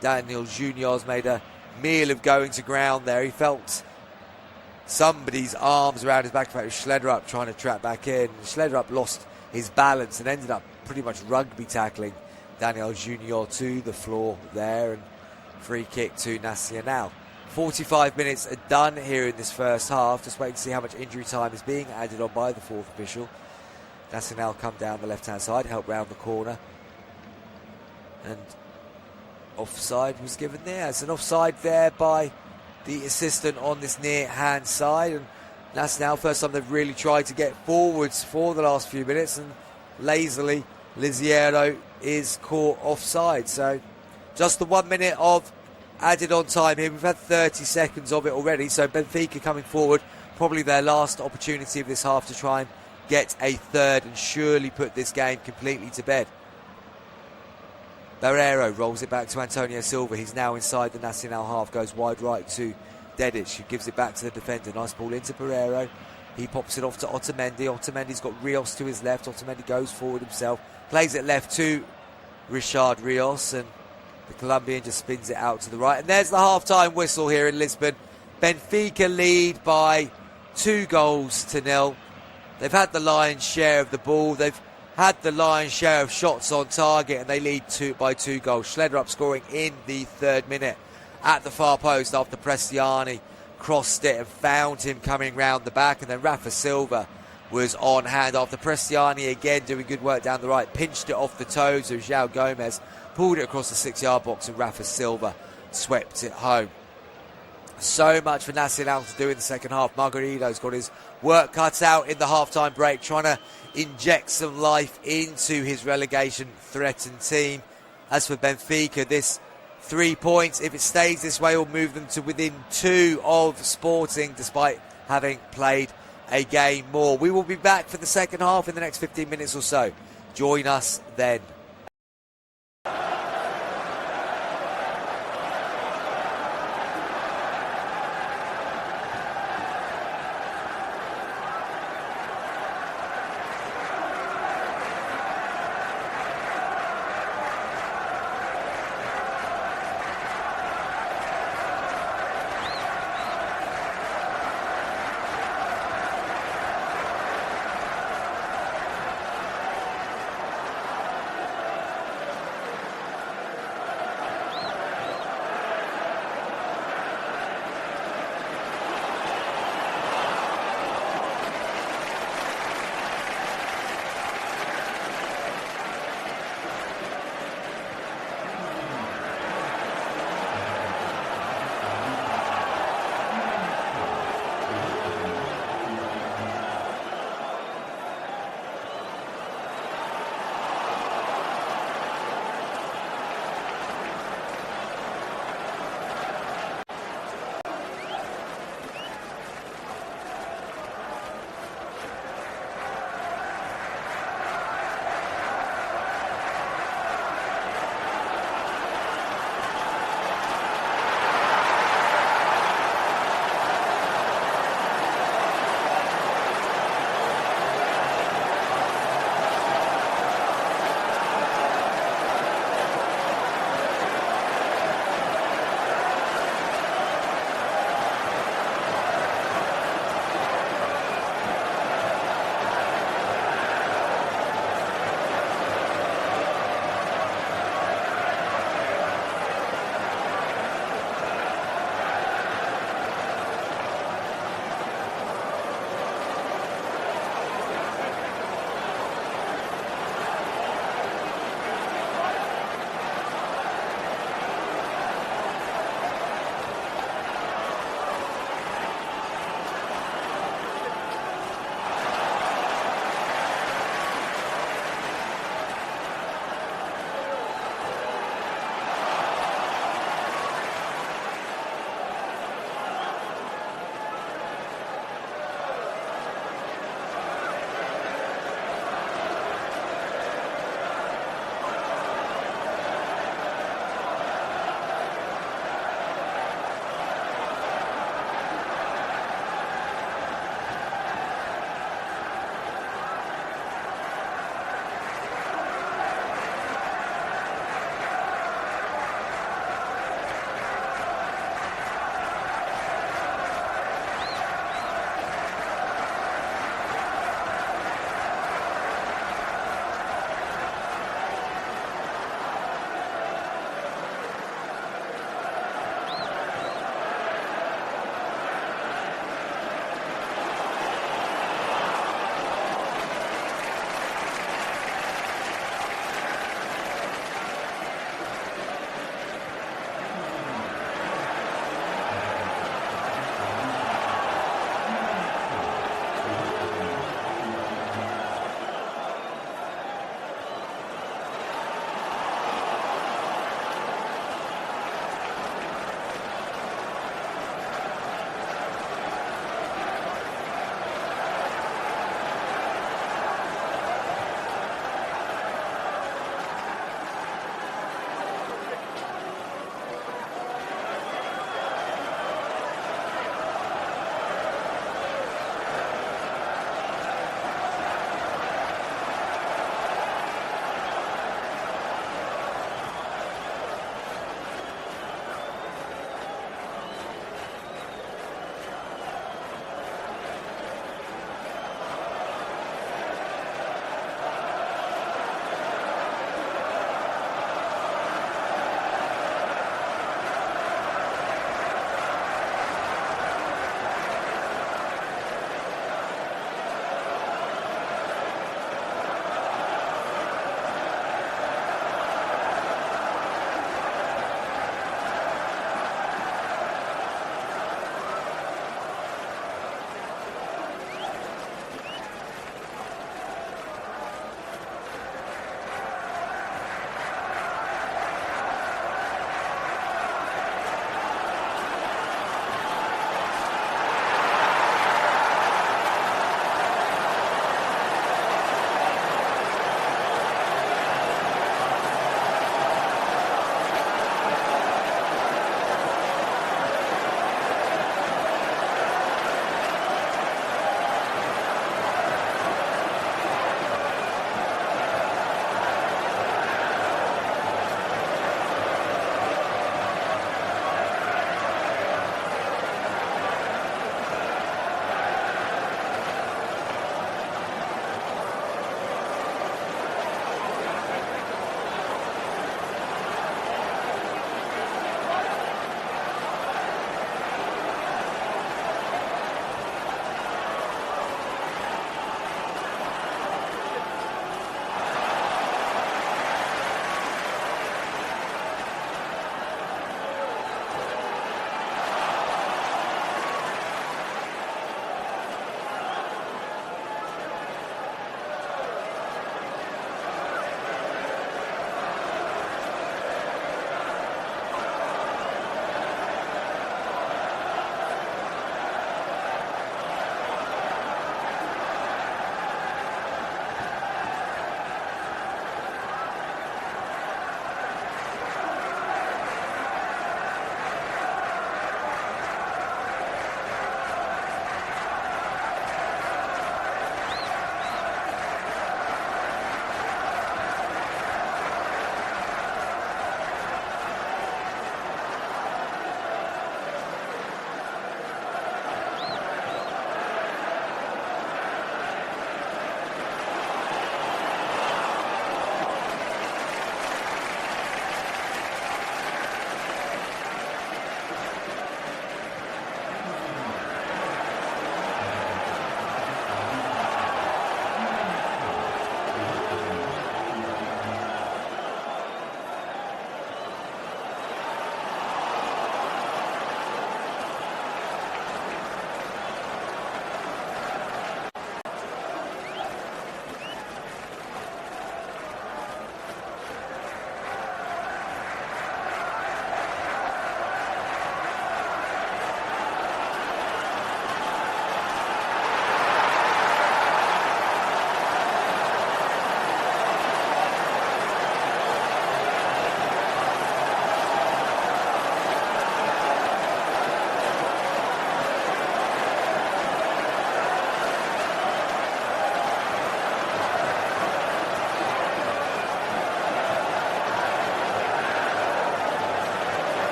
Daniel Junior's made a meal of going to ground there. He felt somebody's arms around his back. In fact, it was Schlederup trying to trap back in. Schlederup lost his balance and ended up pretty much rugby tackling Daniel Junior to the floor there, and free kick to Nacional. 45 minutes are done here in this first half. Just waiting to see how much injury time is being added on by the fourth official. Nacional come down the left-hand side, help round the corner, and offside was given there. It's an offside there by the assistant on this near-hand side, and Nacional, first time they've really tried to get forwards for the last few minutes, and lazily Liziero is caught offside. So just the 1 minute of added on time here. We've had 30 seconds of it already, so Benfica coming forward, probably their last opportunity of this half to try and get a third and surely put this game completely to bed. Barreiro rolls it back to Antonio Silva. He's now inside the Nacional half, goes wide right to Dedic, who gives it back to the defender. Nice ball into Barreiro. He pops it off to Otamendi. Otamendi's got Rios to his left. Otamendi goes forward himself, plays it left to Richard Rios, and the Colombian just spins it out to the right. And there's the half-time whistle here in Lisbon. Benfica lead by 2-0. They've had the lion's share of the ball. They've had the lion's share of shots on target, and they lead by 2 goals. Schlederup scoring in the 3rd minute at the far post after Prestiani crossed it and found him coming round the back, and then Rafa Silva was on hand after Prestiani again doing good work down the right, pinched it off the toes of João Gomes, pulled it across the 6-yard box, and Rafa Silva swept it home. So much for Nacional to do in the second half. Margarito's got his work cut out in the half-time break, trying to inject some life into his relegation-threatened team. As for Benfica, this 3 points, if it stays this way, will move them to within 2 of Sporting, despite having played a game more. We will be back for the second half in the next 15 minutes or so. Join us then.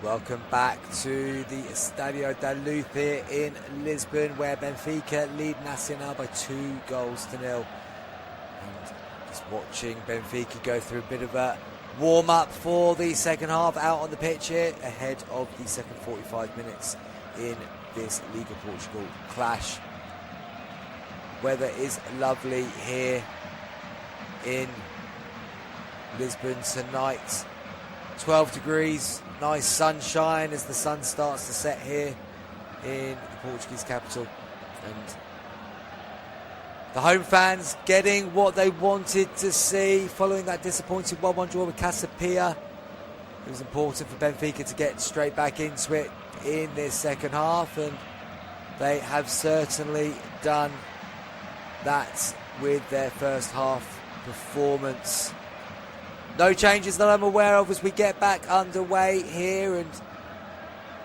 Welcome back to the Estadio da Luz here in Lisbon, where Benfica lead Nacional by 2-0. And just watching Benfica go through a bit of a warm-up for the second half out on the pitch here, ahead of the second 45 minutes in this Liga Portugal clash. Weather is lovely here in Lisbon tonight. 12 degrees, nice sunshine as the sun starts to set here in the Portuguese capital. And the home fans getting what they wanted to see following that disappointing 1-1 draw with Casapia. It was important for Benfica to get straight back into it in this second half, and they have certainly done that with their first half performance. No changes that I'm aware of as we get back underway here, and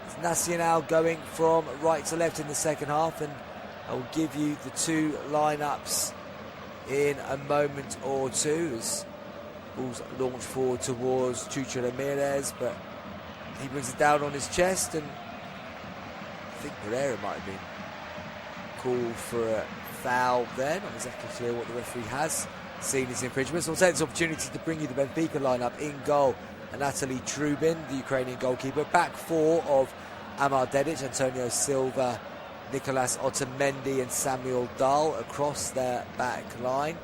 it's Nacional going from right to left in the second half, and I will give you the two lineups in a moment or two as balls launch forward towards Chucho Ramirez, but he brings it down on his chest, and I think Pereira might have been called for a foul there. Not exactly clear what the referee has seen his infringement. So we'll take this opportunity to bring you the Benfica lineup. In goal, Anatoly Trubin, the Ukrainian goalkeeper. Back four of Amar Dedic, Antonio Silva, Nicolas Otamendi and Samuel Dahl across their back line.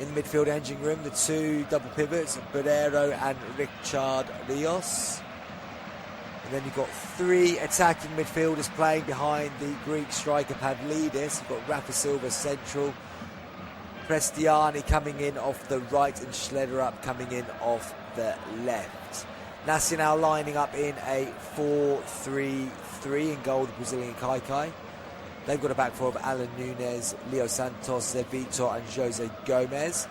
In the midfield engine room, the two double pivots, Barreiro and Richard Rios. And then you've got three attacking midfielders playing behind the Greek striker Pavlidis. You've got Rafa Silva central, Prestiani coming in off the right, and Schlederup coming in off the left. Nacional lining up in a 4-3-3. In goal, the Brazilian Kaikai. They've got a back four of Alan Nunes, Leo Santos, Zé Vitor and Jose Gomez.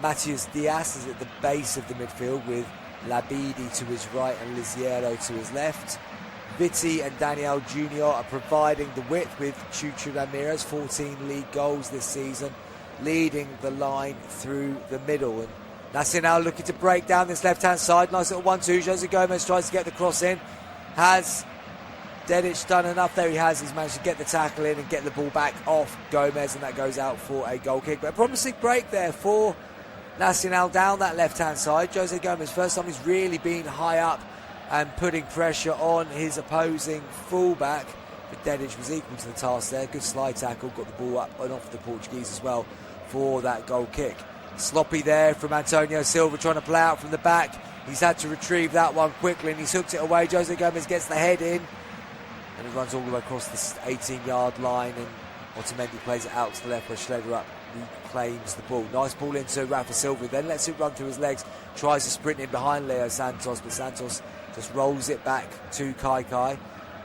Matias Diaz is at the base of the midfield with Labidi to his right and Lisiero to his left. Vitti and Daniel Junior are providing the width with Chucho Ramirez, 14 league goals this season, leading the line through the middle. And Nacional looking to break down this left-hand side. Nice little 1-2. Jose Gomez tries to get the cross in. Has Dedic done enough? There he has. He's managed to get the tackle in and get the ball back off Gomez, and that goes out for a goal kick. But a promising break there for Nacional down that left-hand side. Jose Gomez, first time he's really been high up and putting pressure on his opposing fullback. But Dedic was equal to the task there. Good slide tackle, got the ball up and off the Portuguese as well for that goal kick. Sloppy there from Antonio Silva, trying to play out from the back. He's had to retrieve that one quickly, and he's hooked it away. Jose Gomez gets the head in, and it runs all the way across the 18-yard line, and Otamendi plays it out to the left where Schlederup reclaims the ball. Nice ball into Rafa Silva, then lets it run through his legs, tries to sprint in behind Leo Santos, but Santos just rolls it back to Kaikai,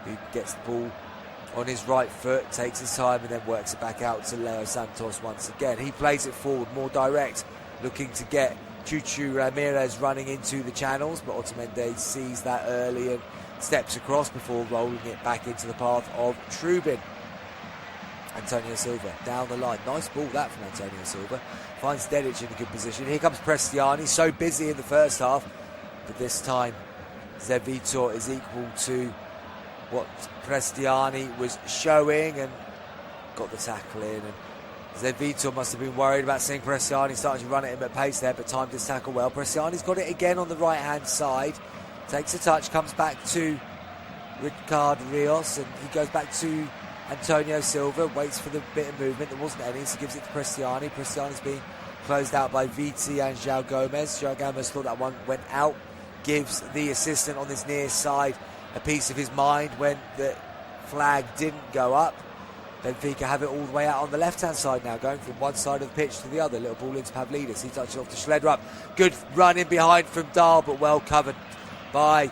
who gets the ball on his right foot, takes his time, and then works it back out to Leo Santos once again. He plays it forward, more direct, looking to get Chucho Ramirez running into the channels, but Otamendi sees that early and steps across before rolling it back into the path of Trubin. Antonio Silva down the line. Nice ball that from Antonio Silva. Finds Dedic in a good position. Here comes Prestiani, so busy in the first half, but this time Zé Vitor is equal to what Prestiani was showing and got the tackle in. And Zé Vitor must have been worried about seeing Prestiani starting to run at him at pace there, but timed his tackle well. Prestiani's got it again on the right-hand side. Takes a touch, comes back to Ricardo Rios, and he goes back to Antonio Silva, waits for the bit of movement. There wasn't any, so gives it to Prestiani. Prestiani's being closed out by Vitti and João Gomez. João Gomez thought that one went out. Gives the assistant on this near side a piece of his mind when the flag didn't go up. Benfica have it all the way out on the left-hand side now, going from one side of the pitch to the other. Little ball into Pavlidis. He touches off to Schlederup. Good run in behind from Dahl, but well covered by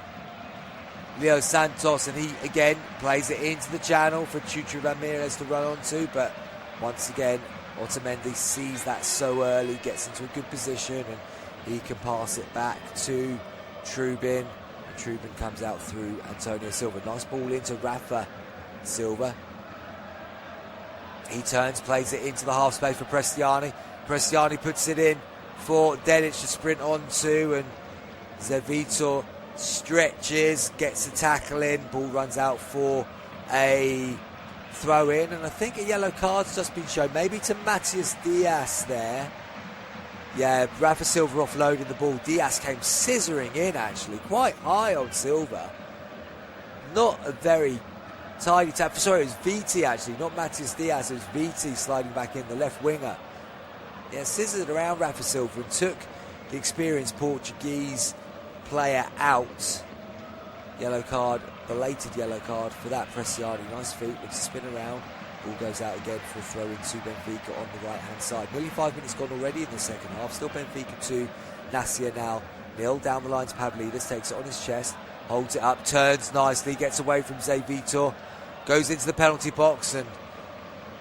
Leo Santos, and he again plays it into the channel for Chucho Ramirez to run onto, but once again Otamendi sees that so early, gets into a good position, and he can pass it back to Trubin. Trubin comes out through Antonio Silva. Nice ball into Rafa Silva. He turns, plays it into the half space for Prestiani. Prestiani puts it in for Dedic to sprint onto, and Zé Vitor stretches, gets the tackle in, ball runs out for a throw in, and I think a yellow card's just been shown, maybe to Matias Diaz there. Yeah, Rafa Silva offloading the ball. Diaz came scissoring in, actually, quite high on Silva. Not a very tidy tap. Sorry, it was VT actually, not Matias Diaz. It was VT sliding back in, the left winger. Yeah, scissored around Rafa Silva and took the experienced Portuguese player out. Yellow card, belated yellow card for that. Preciani, nice feet, looks to spin around. Ball goes out again for a throw into Benfica on the right hand side. Nearly 5 minutes gone already in the second half. Still Benfica 2, Nacional 0. Down the line to Pavlidis, takes it on his chest, holds it up, turns nicely, gets away from Zé Vitor, goes into the penalty box, and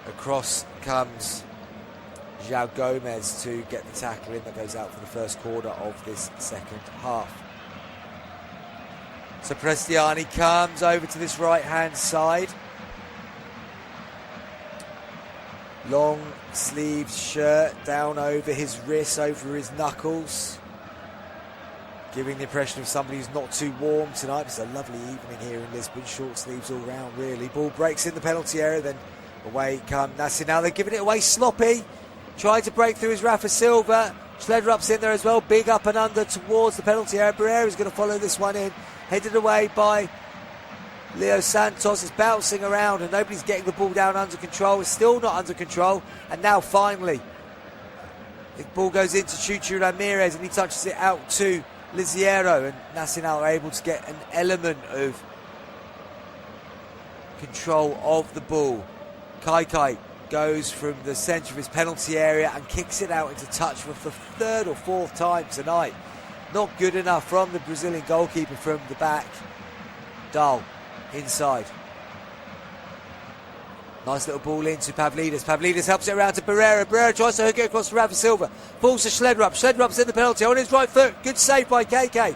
across comes João Gomes to get the tackle in. That goes out for the first quarter of this second half. So Prestiani comes over to this right hand side. Long sleeved shirt down over his wrists, over his knuckles, giving the impression of somebody who's not too warm tonight. It's a lovely evening here in Lisbon, short sleeves all round really. Ball breaks in the penalty area, then away come Nacional. They're giving it away sloppy, trying to break through is Rafa Silva. Schledrup's in there as well, big up and under towards the penalty area. Barrera's going to follow this one in, headed away by Leo Santos. Is bouncing around and nobody's getting the ball down under control. It's still not under control, and now finally the ball goes into Chuchu Ramirez and he touches it out to Liziero, and Nacional are able to get an element of control of the ball. Kai goes from the centre of his penalty area and kicks it out into touch for the third or fourth time tonight. Not good enough from the Brazilian goalkeeper from the back. Dahl inside. Nice little ball into Pavlidis. Pavlidis helps it around to Barrera. Barrera tries to hook it across to Rafa Silva. Falls to Schledrup. Schledrup's in the penalty on his right foot. Good save by KK.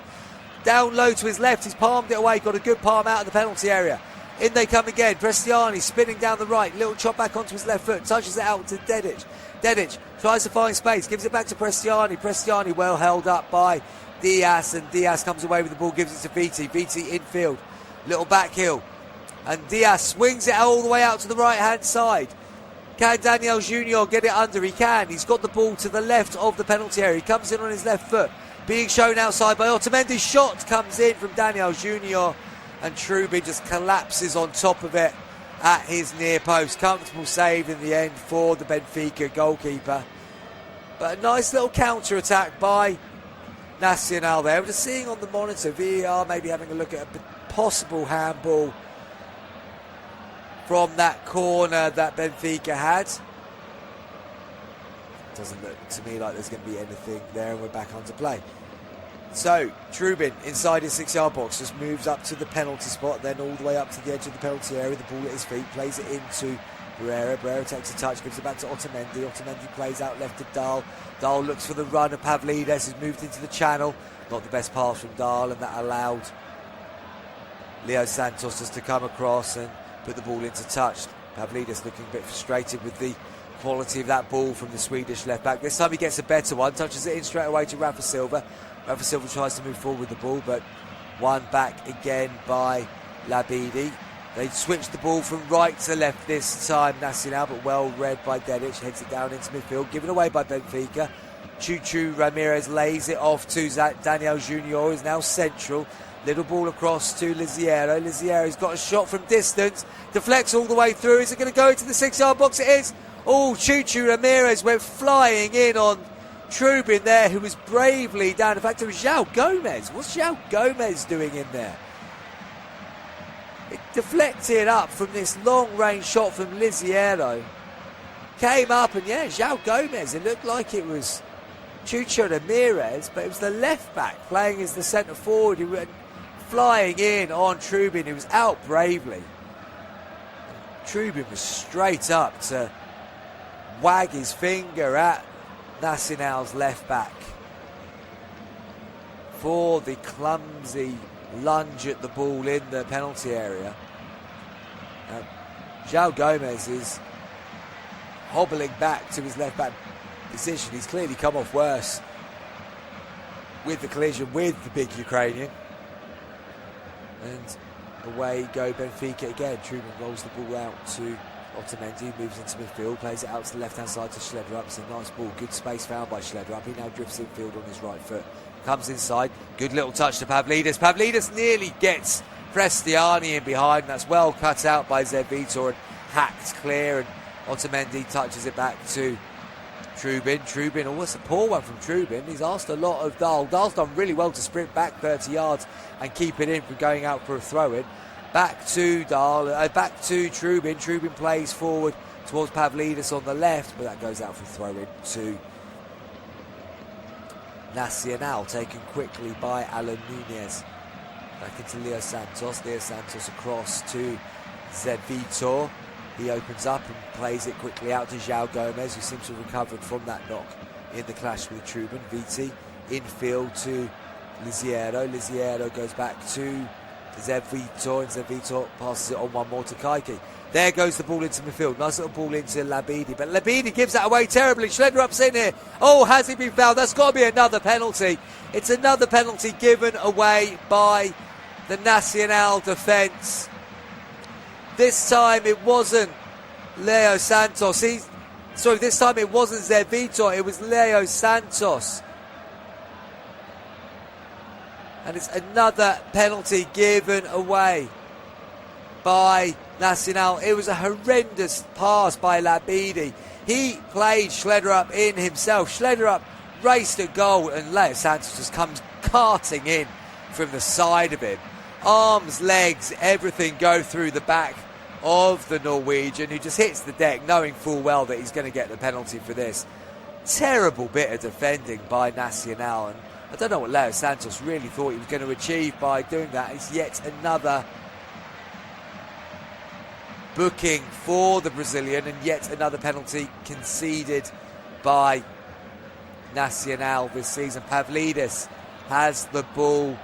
Down low to his left. He's palmed it away. Got a good palm out of the penalty area. In they come again. Prestiani spinning down the right. Little chop back onto his left foot. Touches it out to Dedic. Dedic tries to find space. Gives it back to Prestiani. Prestiani well held up by Diaz. And Diaz comes away with the ball. Gives it to VT. VT infield. Little back heel. And Diaz swings it all the way out to the right-hand side. Can Daniel Junior get it under? He can. He's got the ball to the left of the penalty area. He comes in on his left foot. Being shown outside by Otamendi's shot comes in from Daniel Junior. And Trubin just collapses on top of it at his near post. Comfortable save in the end for the Benfica goalkeeper. But a nice little counter-attack by Nacional there. We're just seeing on the monitor, VAR maybe having a look at a possible handball from that corner that Benfica had. Doesn't look to me like there's going to be anything there, and we're back onto play. So Trubin inside his 6-yard box just moves up to the penalty spot, then all the way up to the edge of the penalty area. The ball at his feet, plays it into Barrera. Barrera takes a touch, gives it back to Otamendi. Otamendi plays out left to Dahl. Dahl looks for the run of Pavlidis, has moved into the channel. Not the best pass from Dahl, and that allowed Leo Santos just to come across and put the ball into touch. Pavlidis looking a bit frustrated with the quality of that ball from the Swedish left back. This time he gets a better one, touches it in straight away to Rafa Silva. Rafa Silva tries to move forward with the ball, but one back again by Labidi. They switched the ball from right to left this time, Nacional, but well read by Dedic. Heads it down into midfield, given away by Benfica. Chuchu Ramirez lays it off to Daniel Junior, who is now central. Little ball across to Liziero. Liziero's got a shot from distance. Deflects all the way through. Is it going to go into the 6-yard box? It is. Oh, Chuchu Ramirez went flying in on Trubin there, who was bravely down. In fact, it was João Gomes. What's João Gomes doing in there? It deflected up from this long-range shot from Liziero. Came up and, yeah, João Gomes. It looked like it was Chuchu Ramirez, but it was the left-back playing as the centre-forward who went flying in on Trubin, who was out bravely. Trubin was straight up to wag his finger at Nacional's left-back for the clumsy lunge at the ball in the penalty area. João Gomes is hobbling back to his left-back position. He's clearly come off worse with the collision with the big Ukrainian. And away go Benfica again. Truman rolls the ball out to Otamendi, moves into midfield, plays it out to the left-hand side to Schlederup. It's a nice ball, good space found by Schlederup. He now drifts infield on his right foot, comes inside, good little touch to Pavlidis. Pavlidis nearly gets Prestiani in behind. That's well cut out by Zed Vitor and hacked clear, and Otamendi touches it back to Trubin. Trubin, almost a poor one from Trubin. He's asked a lot of Dahl. Dahl's done really well to sprint back 30 yards and keep it in from going out for a throw-in. Back to Dahl, back to Trubin. Trubin plays forward towards Pavlidis on the left, but that goes out for a throw-in to Nacional, taken quickly by Alan Nunez. Back into Leo Santos. Leo Santos across to Zed Vitor. He opens up and plays it quickly out to João Gomez, who seems to have recovered from that knock in the clash with Trubin. Viti infield to Liziero. Liziero goes back to Zed Vitor, and Zed Vitor passes it on one more to Kaiki. There goes the ball into midfield. Nice little ball into Labidi, but Labidi gives that away terribly. Schlederup's in here. Oh, has he been fouled? That's got to be another penalty. It's another penalty given away by the Nacional defence. This time it wasn't Leo Santos. This time it wasn't Zed Vitor, it was Leo Santos. And it's another penalty given away by Nacional. It was a horrendous pass by Labidi. He played Schlederup in himself. Schlederup raced a goal, and Leo Santos just comes carting in from the side of him. Arms, legs, everything go through the back of the Norwegian, who just hits the deck knowing full well that he's going to get the penalty for this. Terrible bit of defending by Nacional, and I don't know what Leo Santos really thought he was going to achieve by doing that. It's yet another booking for the Brazilian, and yet another penalty conceded by Nacional this season. Pavlidis has the ball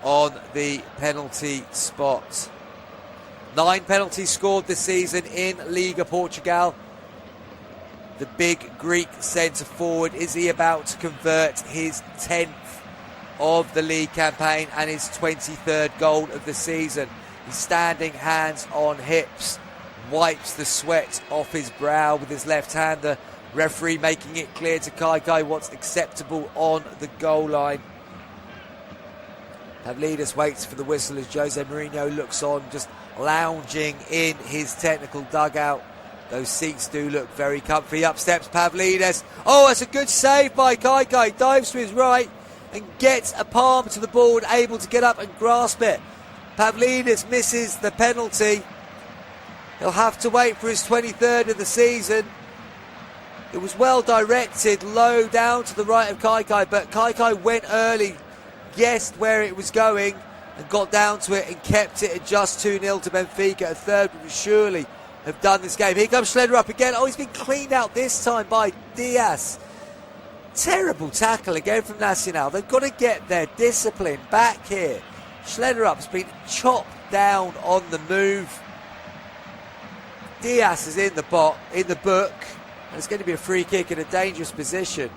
on the penalty spot. 9 penalties scored this season in Liga Portugal. The big Greek centre forward, is he about to convert his 10th of the league campaign and his 23rd goal of the season? He's standing hands on hips, wipes the sweat off his brow with his left hand. The referee making it clear to Kai what's acceptable on the goal line. Pavlidis waits for the whistle as Jose Mourinho looks on, just lounging in his technical dugout. Those seats do look very comfy. Up steps Pavlidis. Oh, that's a good save by Kai. Dives to his right and gets a palm to the ball and able to get up and grasp it. Pavlidis misses the penalty. He'll have to wait for his 23rd of the season. It was well directed, low down to the right of Kai, but Kai went early, guessed where it was going and got down to it and kept it at just 2-0 to Benfica. A third would surely have done this game. Here comes Schlederup again. Oh, he's been cleaned out this time by Diaz. Terrible tackle again from Nacional. They've got to get their discipline back here. Schlederup's been chopped down on the move. Diaz is in the book, and it's going to be a free kick in a dangerous position.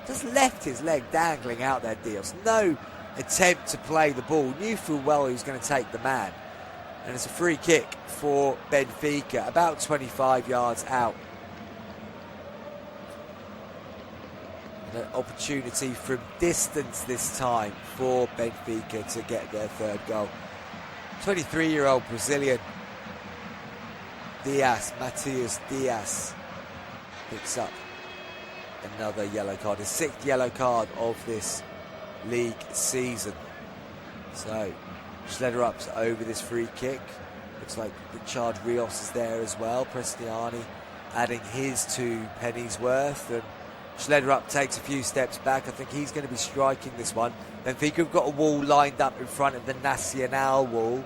Just left his leg dangling out there, Diaz. No attempt to play the ball. Knew full well he was going to take the man. And it's a free kick for Benfica, about 25 yards out. And an opportunity from distance this time for Benfica to get their third goal. 23-year-old Brazilian Diaz, Matias Diaz, picks up another yellow card, his 6th yellow card of this league season. So Schlederup's over this free kick. Looks like Richard Rios is there as well. Prestiani adding his 2 pennies worth, and Schlederup takes a few steps back. I think he's going to be striking this one. Benfica have got a wall lined up in front of the Nacional wall.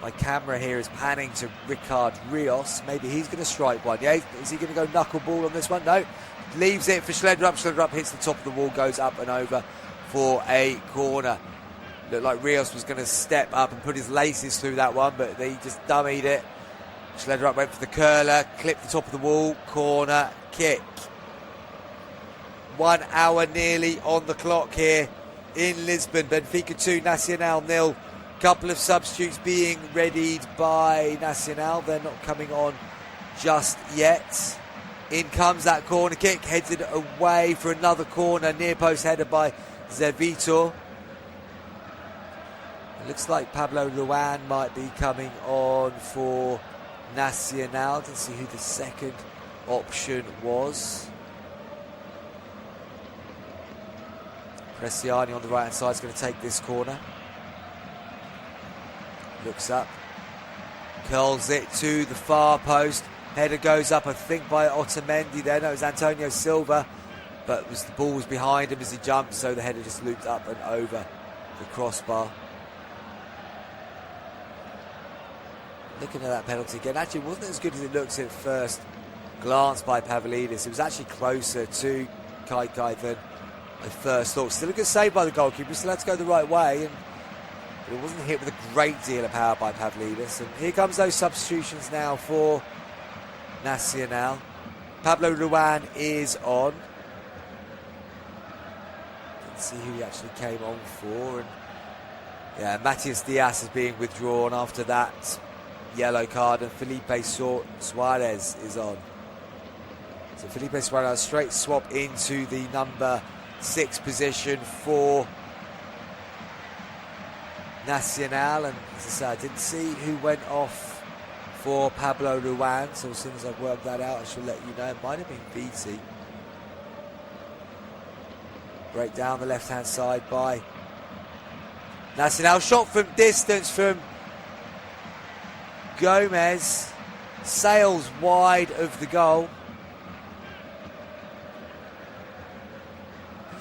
My camera here is panning to Richard Rios. Maybe he's going to strike one. Yeah, is he going to go knuckleball on this one? No. Leaves it for Schlederup. Schlederup hits the top of the wall, goes up and over for a corner. Looked like Rios was going to step up and put his laces through that one, but he just dummied it. Schlederup went for the curler, clipped the top of the wall, corner kick. 1 hour nearly on the clock here in Lisbon. Benfica 2, Nacional 0. Couple of substitutes being readied by Nacional. They're not coming on just yet. In comes that corner kick, headed away for another corner, near post header by Zevito. It looks like Pablo Luan might be coming on for Nacional. Didn't see who the second option was. Prestiani on the right hand side is going to take this corner. Looks up, curls it to the far post. Header goes up, I think, by Otamendi there. No, it was Antonio Silva, but the ball was behind him as he jumped, so the header just looped up and over the crossbar. Looking at that penalty again, actually it wasn't as good as it looks at first glance by Pavlidis. It was actually closer to Kai than I first thought. Still a good save by the goalkeeper, still had to go the right way, but it wasn't hit with a great deal of power by Pavlidis. And here comes those substitutions now for Nacional. Pablo Luan is on. Let's see who he actually came on for. And yeah, Matias Diaz is being withdrawn after that yellow card, and Felipe Suarez is on. So Felipe Suarez straight swap into the number 6 position for Nacional. And as I said, I didn't see who went off for Pablo Luan, so as soon as I've worked that out I shall let you know. It might have been Viti. Break down the left hand side by Nacional. Shot from distance from Gomez, sails wide of the goal.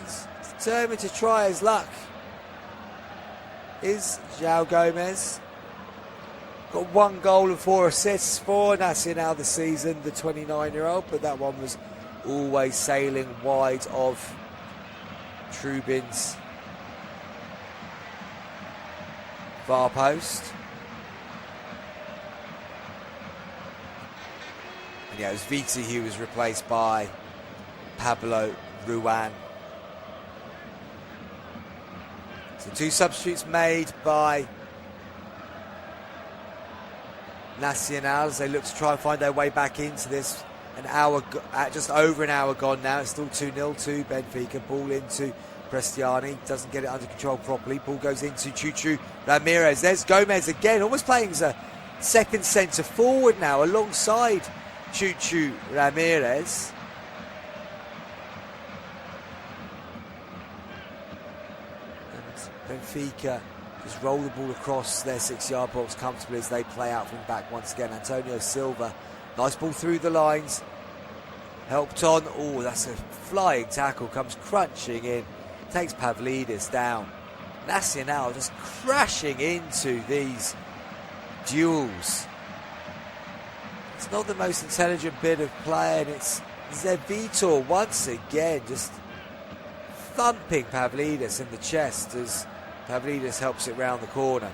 He's determined to try his luck. Is João Gomez. Got 1 goal and 4 assists for Nacional this season, the 29-year-old, but that one was always sailing wide of Trubin's far post. And yeah, it was Viti who was replaced by Pablo Ruan. So 2 substitutes made by Nacional as they look to try and find their way back into this. Just over an hour gone now. It's still 2-0 to Benfica. Ball into Prestiani. Doesn't get it under control properly. Ball goes into Chuchu Ramirez. There's Gomez again, almost playing as a second centre forward now alongside Chuchu Ramirez. And Benfica just roll the ball across their 6-yard box comfortably as they play out from the back once again. Antonio Silva, nice ball through the lines, helped on. Oh, that's a flying tackle, comes crunching in, takes Pavlidis down. Nacional just crashing into these duels. It's not the most intelligent bit of play, and it's Zevito once again just thumping Pavlidis in the chest as Pavlidis helps it round the corner.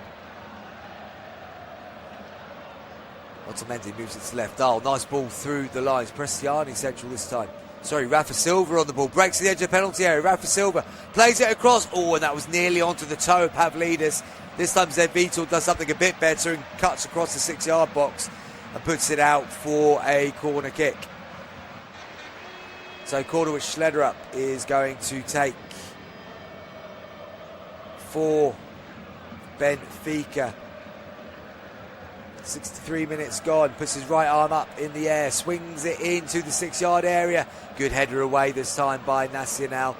Otamendi moves it to left. Oh, nice ball through the lines. Prestiani central this time. Sorry, Rafa Silva on the ball. Breaks to the edge of the penalty area. Rafa Silva plays it across. Oh, and that was nearly onto the toe of Pavlidis. This time Zevito does something a bit better and cuts across the 6-yard box and puts it out for a corner kick. So corner which Schlederup is going to take for Benfica. 63 minutes gone, puts his right arm up in the air, swings it into the 6-yard area. Good header away this time by Nacional.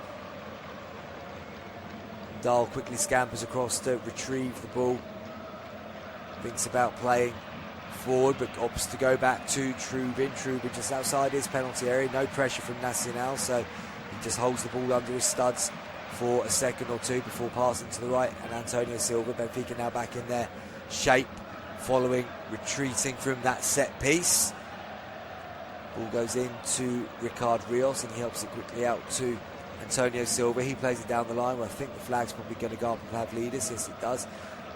Dahl quickly scampers across to retrieve the ball. Thinks about playing forward, but opts to go back to Trubin. Trubin just outside his penalty area. No pressure from Nacional, so he just holds the ball under his studs for a second or two before passing to the right. And Antonio Silva, Benfica now back in their shape, following retreating from that set piece. Ball goes into Ricard Rios and he helps it quickly out to Antonio Silva. He plays it down the line. Well, I think the flag's probably going to go up with Pavlidis. Yes, it does.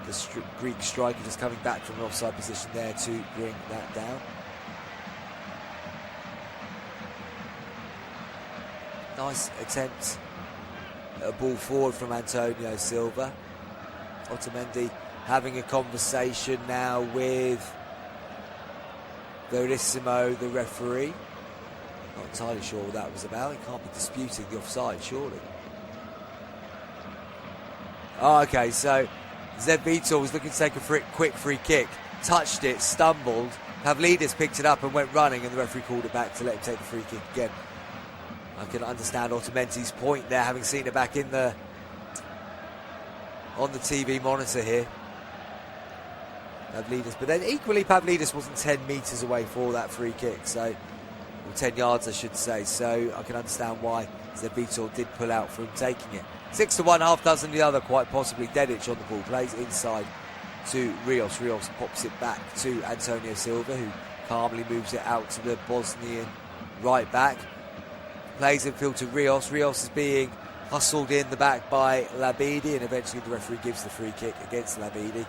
The Greek striker just coming back from an offside position there to bring that down. Nice attempt at a ball forward from Antonio Silva. Otamendi having a conversation now with Verissimo, the referee. Not entirely sure what that was about. He can't be disputing the offside, surely. Oh, okay, so Vitor was looking to take a quick free kick, touched it, stumbled. Pavlidis picked it up and went running, and the referee called it back to let him take the free kick again. I can understand Otamendi's point there, having seen it back on the TV monitor here. Pavlidis, but then equally Pavlidis wasn't 10 metres away for that free kick, so, or 10 yards I should say, so I can understand why Vitor did pull out for him taking it. 6-1, half dozen the other, quite possibly. Dedic on the ball, plays inside to Rios. Rios pops it back to Antonio Silva, who calmly moves it out to the Bosnian right back. Plays infield to Rios. Rios is being hustled in the back by Labidi, and eventually the referee gives the free kick against Labidi.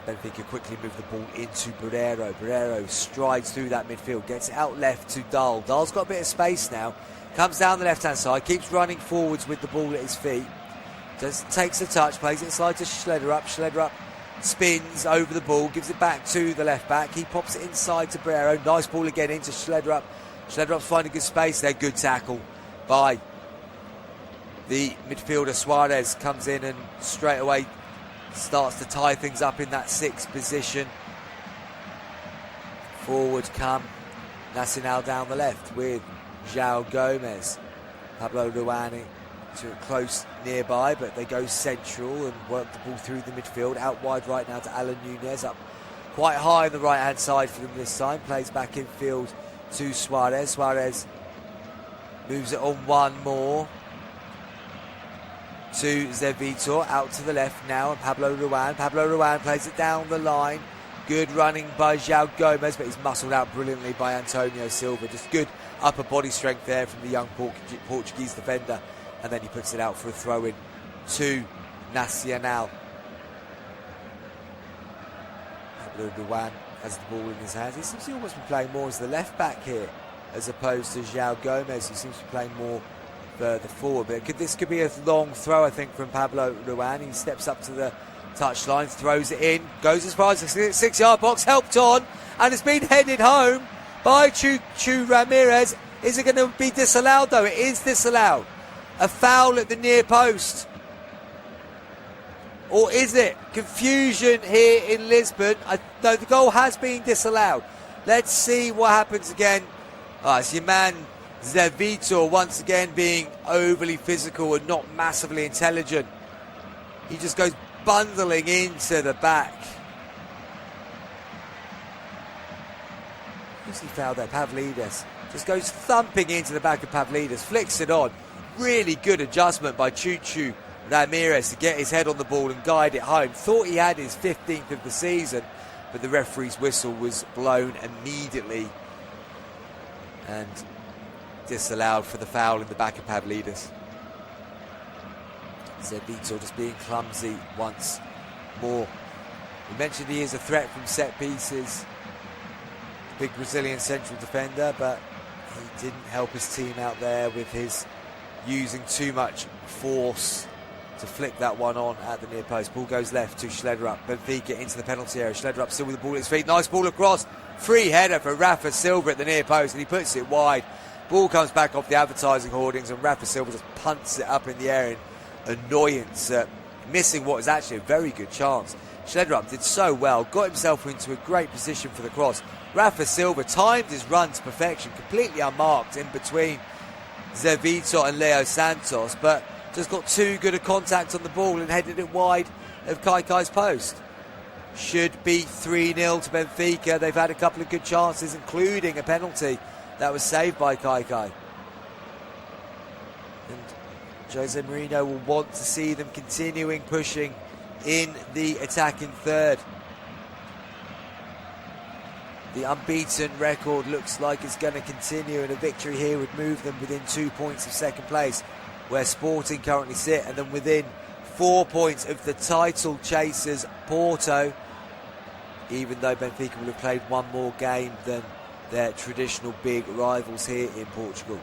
Benfica quickly move the ball into Barreiro. Barreiro strides through that midfield, gets it out left to Dahl. Dahl's got a bit of space now. Comes down the left-hand side, keeps running forwards with the ball at his feet. Just takes a touch, plays it inside to Schlederup. Schlederup spins over the ball, gives it back to the left-back. He pops it inside to Barreiro. Nice ball again into Schlederup. Schlederup's finding good space there. Good tackle by the midfielder. Suarez comes in and straight away starts to tie things up in that sixth position. Forward come Nacional down the left with João Gomez. Pablo Ruani to close nearby, but they go central and work the ball through the midfield. Out wide right now to Alan Nunez, up quite high on the right hand side for them this time. Plays back infield to Suarez. Suarez moves it on one more to Vitor, out to the left now, and Pablo Ruan. Pablo Ruan plays it down the line. Good running by João Gomez, but he's muscled out brilliantly by Antonio Silva. Just good upper body strength there from the young Portuguese defender. And then he puts it out for a throw-in to Nacional. Pablo Ruan has the ball in his hands. He seems to almost be playing more as the left-back here, as opposed to João Gomez, who seems to be playing more further forward. But this could be a long throw, I think, from Pablo Ruan. He steps up to the touchline, throws it in, goes as far as the 6-yard box, helped on, and it's been headed home by Chuchu Ramirez. Is it going to be disallowed, though? It is disallowed. A foul at the near post. Or is it? Confusion here in Lisbon. No, the goal has been disallowed. Let's see what happens again. It's your man Vitor once again being overly physical and not massively intelligent. He just goes bundling into the back. Who's he fouled there? Pavlidis. Just goes thumping into the back of Pavlidis. Flicks it on. Really good adjustment by Chuchu Ramirez to get his head on the ball and guide it home. Thought he had his 15th of the season, but the referee's whistle was blown immediately and disallowed for the foul in the back of Pavlidis. Vitor just being clumsy once more. We mentioned he is a threat from set pieces. Big Brazilian central defender, but he didn't help his team out there with his using too much force to flick that one on at the near post. Ball goes left to Schlederup. Benfica into the penalty area. Schlederup still with the ball at his feet. Nice ball across. Free header for Rafa Silva at the near post, and he puts it wide. Ball comes back off the advertising hoardings, and Rafa Silva just punts it up in the air in annoyance, missing what was actually a very good chance. Schlederup did so well, got himself into a great position for the cross. Rafa Silva timed his run to perfection, completely unmarked in between Vitor and Leo Santos, but just got too good a contact on the ball and headed it wide of Kaikai's post. Should be 3-0 to Benfica. They've had a couple of good chances, including a penalty that was saved by Kaikai. And Jose Mourinho will want to see them continuing pushing in the attacking third. The unbeaten record looks like it's going to continue, and a victory here would move them within 2 points of second place, where Sporting currently sit, and then within 4 points of the title chasers Porto, even though Benfica will have played one more game than their traditional big rivals here in Portugal.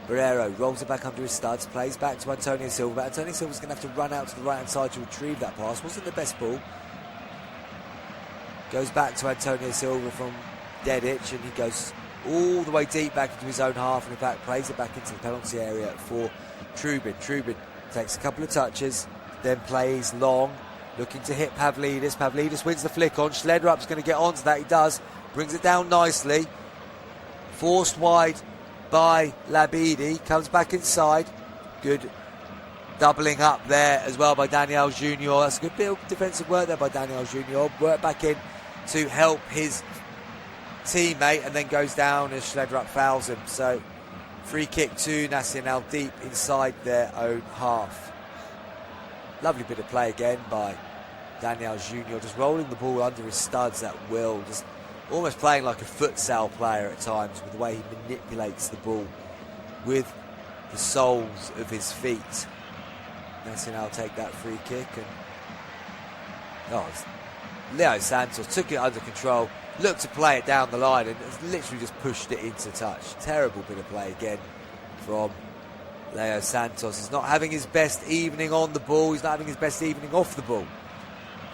Barrero rolls it back under his studs, plays back to Antonio Silva. But Antonio Silva's going to have to run out to the right-hand side to retrieve that pass. Wasn't the best ball. Goes back to Antonio Silva from Dedic, and he goes all the way deep back into his own half, and in fact plays it back into the penalty area for Trubin. Trubin takes a couple of touches, then plays long, looking to hit Pavlidis. Pavlidis wins the flick on. Schledrup's going to get onto that. He does. Brings it down nicely. Forced wide by Labidi. Comes back inside. Good doubling up there as well by Daniel Junior. That's a good bit of defensive work there by Daniel Junior. Work back in to help his teammate, and then goes down as Schledrup fouls him. So free kick to Nacional deep inside their own half. Lovely bit of play again by Daniel Junior, just rolling the ball under his studs at will, just almost playing like a futsal player at times with the way he manipulates the ball with the soles of his feet. Nacional take that free kick, and Leo Santos took it under control, looked to play it down the line, and literally just pushed it into touch. Terrible bit of play again from Leo Santos. He's not having his best evening on the ball. He's not having his best evening off the ball.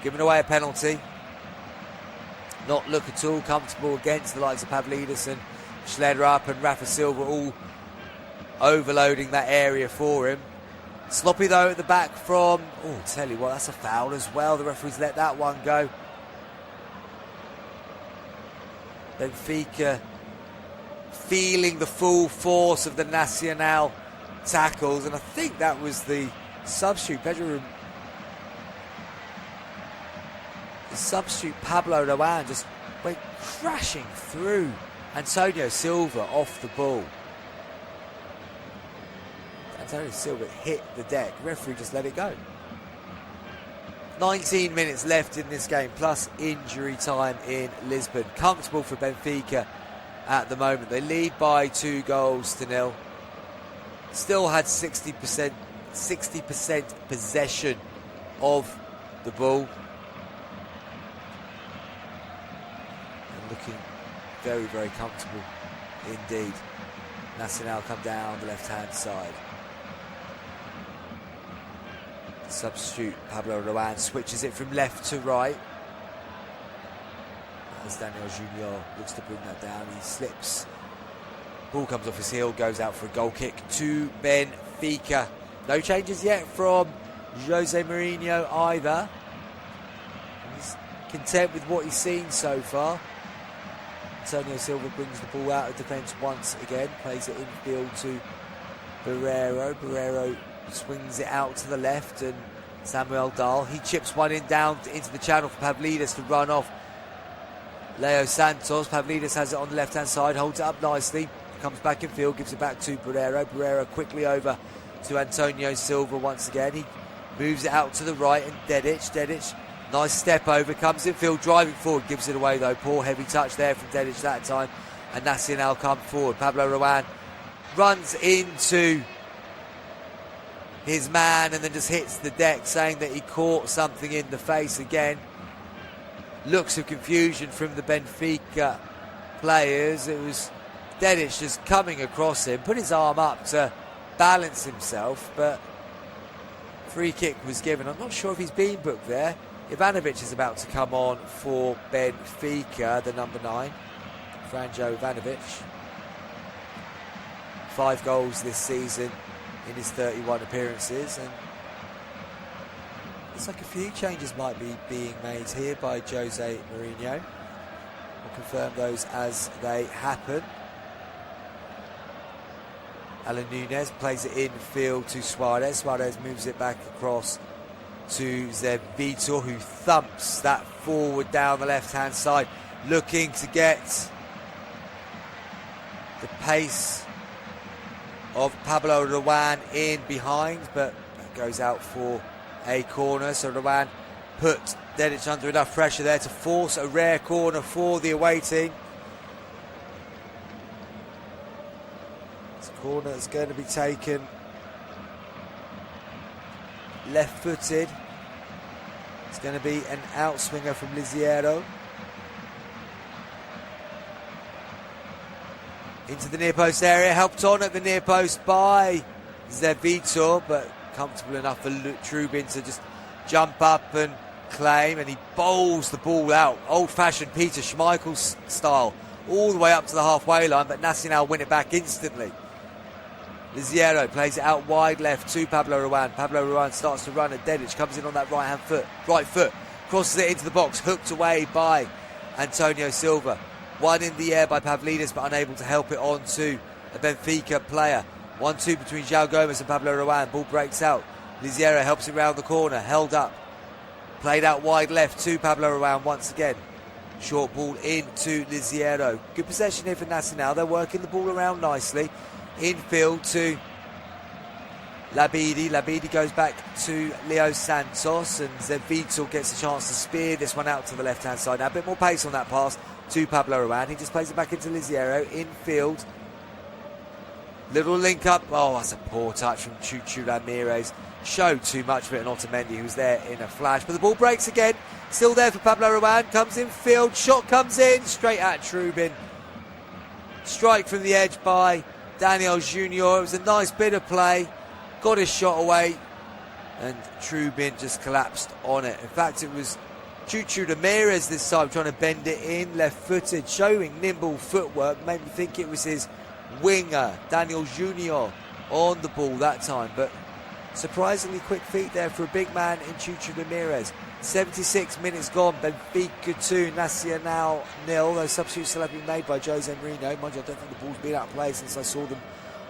Giving away a penalty. Not look at all comfortable against the likes of Pavlidis and Schledrup and Rafa Silva, all overloading that area for him. Sloppy though at the back from, tell you what, that's a foul as well. The referee's let that one go. Benfica feeling the full force of the Nacional tackles, and I think that was the substitute, the substitute Pablo Rowan just went crashing through Antonio Silva off the ball. Antonio Silva hit the deck. Referee just let it go. 19 minutes left in this game, plus injury time in Lisbon. Comfortable for Benfica at the moment. They lead by 2-0. Still had 60% possession of the ball. And looking very, very comfortable indeed. Nacional come down the left-hand side. Substitute Pablo Rowan switches it from left to right. As Daniel Junior looks to bring that down, he slips. Ball comes off his heel, goes out for a goal kick to Benfica. No changes yet from Jose Mourinho either. He's content with what he's seen so far. Antonio Silva brings the ball out of defence once again, plays it infield to Barrero. Barrero swings it out to the left, and Samuel Dahl, he chips one in down into the channel for Pavlidis to run off Leo Santos. Pavlidis has it on the left hand side, holds it up nicely, comes back in field, gives it back to Barrero. Barrero quickly over to Antonio Silva once again. He moves it out to the right, and Dedic, nice step over, comes in field, driving forward, gives it away though. Poor heavy touch there from Dedic that time, and Nacional come forward. Pablo Rowan runs into his man and then just hits the deck, saying that he caught something in the face again. Looks of confusion from the Benfica players. It was Dedic just coming across him, put his arm up to balance himself, but free kick was given. I'm not sure if he's been booked there. Ivanovic is about to come on for Benfica, the number 9, Franjo Ivanovic. 5 goals this season in his 31 appearances, and looks like a few changes might be being made here by Jose Mourinho. We'll confirm those as they happen. Alan Nunes plays it infield to Suarez. Suarez moves it back across to Zeb Vitor, who thumps that forward down the left-hand side, looking to get the pace of Pablo Rowan in behind, but that goes out for a corner. So Rowan put Dedic under enough pressure there to force a rare corner for the away team. It's a corner that's going to be taken left-footed. It's going to be an outswinger from Liziero. into the near post area, helped on at the near post by Zevito, but comfortable enough for Trubin to just jump up and claim, and he bowls the ball out, old-fashioned Peter Schmeichel style, all the way up to the halfway line, but Nacional win it back instantly. Liziero plays it out wide left to Pablo Ruan. Pablo Ruan starts to run, and Dedic comes in on that right foot, crosses it into the box, hooked away by Antonio Silva. One in the air by Pavlidis, but unable to help it on to a Benfica player. 1-2 between João Gomes and Pablo Ruan. Ball breaks out. Liziero helps it round the corner, held up. Played out wide left to Pablo Ruan once again. Short ball in to Liziero. Good possession here for Nacional. They're working the ball around nicely. Infield to Labidi. Labidi goes back to Leo Santos, and Zevito gets a chance to spear this one out to the left-hand side. Now a bit more pace on that pass to Pablo Ruan. He just plays it back into Liziero. Infield. Little link up. Oh, that's a poor touch from Chuchu Ramirez. Showed too much for it, and Otamendi, who's there in a flash. But the ball breaks again. Still there for Pablo Ruan. Comes in field. Shot comes in. Straight at Trubin. Strike from the edge by Daniel Junior. It was a nice bit of play. Got his shot away. And Trubin just collapsed on it. In fact, it was Chuchu Ramirez this time trying to bend it in. Left-footed. Showing nimble footwork. Made me think it was his winger, Daniel Junior, on the ball that time. But surprisingly quick feet there for a big man in Chuchu Ramirez. 76 minutes gone. Benfica 2, Nacional 0. Those substitutes still have been made by Jose Mourinho. Mind you, I don't think the ball's been out of play since I saw them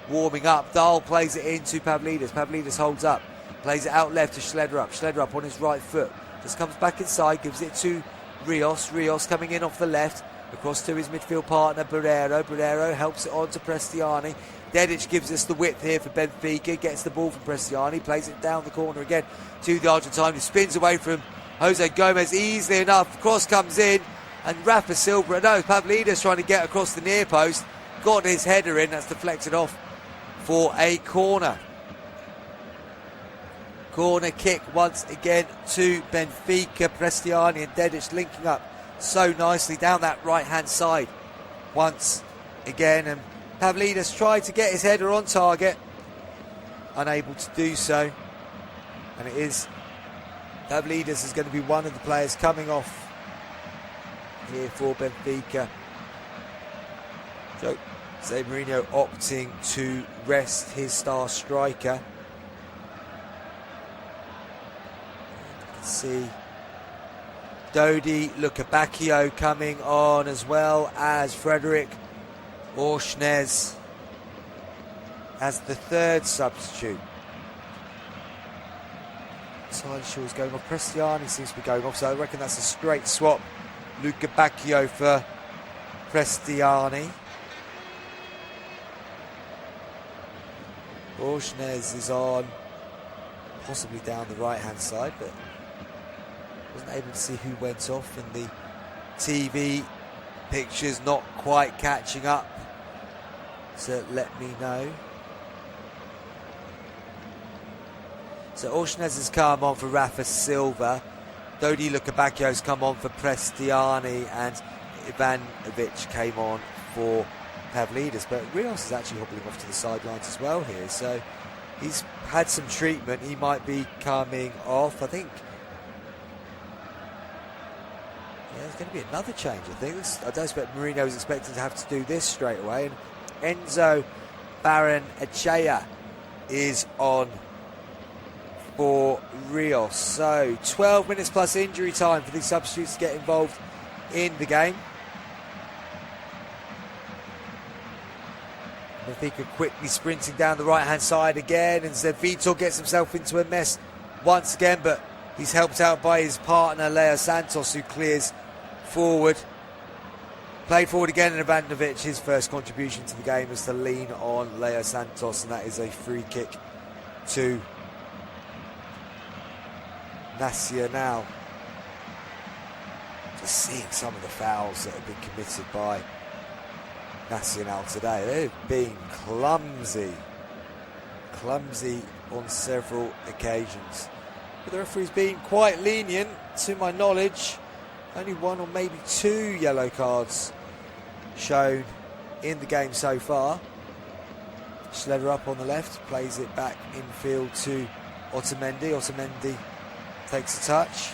warming up. Dahl plays it into Pavlidis. Pavlidis holds up. Plays it out left to Schlederup. Schlederup on his right foot. Just comes back inside. Gives it to Rios. Rios coming in off the left. Across to his midfield partner, Barrero. Barrero helps it on to Prestiani. Dedic gives us the width here for Benfica. Gets the ball from Prestiani. Plays it down the corner again to the Argentine, who spins away from Jose Gomez easily enough. Cross comes in, and Rafa Silva, no, Pavlidis trying to get across the near post. Got his header in. That's deflected off for a corner. Corner kick once again to Benfica. Prestiani and Dedic linking up so nicely down that right-hand side once again, and Pavlidis tried to get his header on target, unable to do so, and it is Pavlidis is going to be one of the players coming off here for Benfica. Jose Mourinho opting to rest his star striker. You can see Dodi Lukabakio coming on, as well as Frederick Orsnes as the third substitute. Sideshaw's going off. Prestiani seems to be going off, so I reckon that's a straight swap. Lukabakio for Prestiani. Orsnes is on, possibly down the right-hand side, but wasn't able to see who went off, and the TV pictures not quite catching up, so let me know. So Orsnes has come on for Rafa Silva. Dodi Lukabakio has come on for Prestiani, and Ivanovic came on for Pavlidis. But Rios is actually hobbling off to the sidelines as well here, so he's had some treatment. He might be coming off, I think. Yeah, there's going to be another change, I think. I don't expect Mourinho was expecting to have to do this straight away. And Enzo Barrenechea is on for Rios. So 12 minutes plus injury time for these substitutes to get involved in the game. Benfica quickly sprinting down the right-hand side again, and Zevito gets himself into a mess once again, but he's helped out by his partner Leo Santos, who clears forward. Played forward again, and Ivanovic, his first contribution to the game was to lean on Leo Santos, and that is a free kick to Nacional. Just seeing some of the fouls that have been committed by Nacional today. They've been clumsy on several occasions. But the referee's been quite lenient, to my knowledge. Only one or maybe two yellow cards shown in the game so far. Schledder up on the left, plays it back infield to Otamendi. Otamendi takes a touch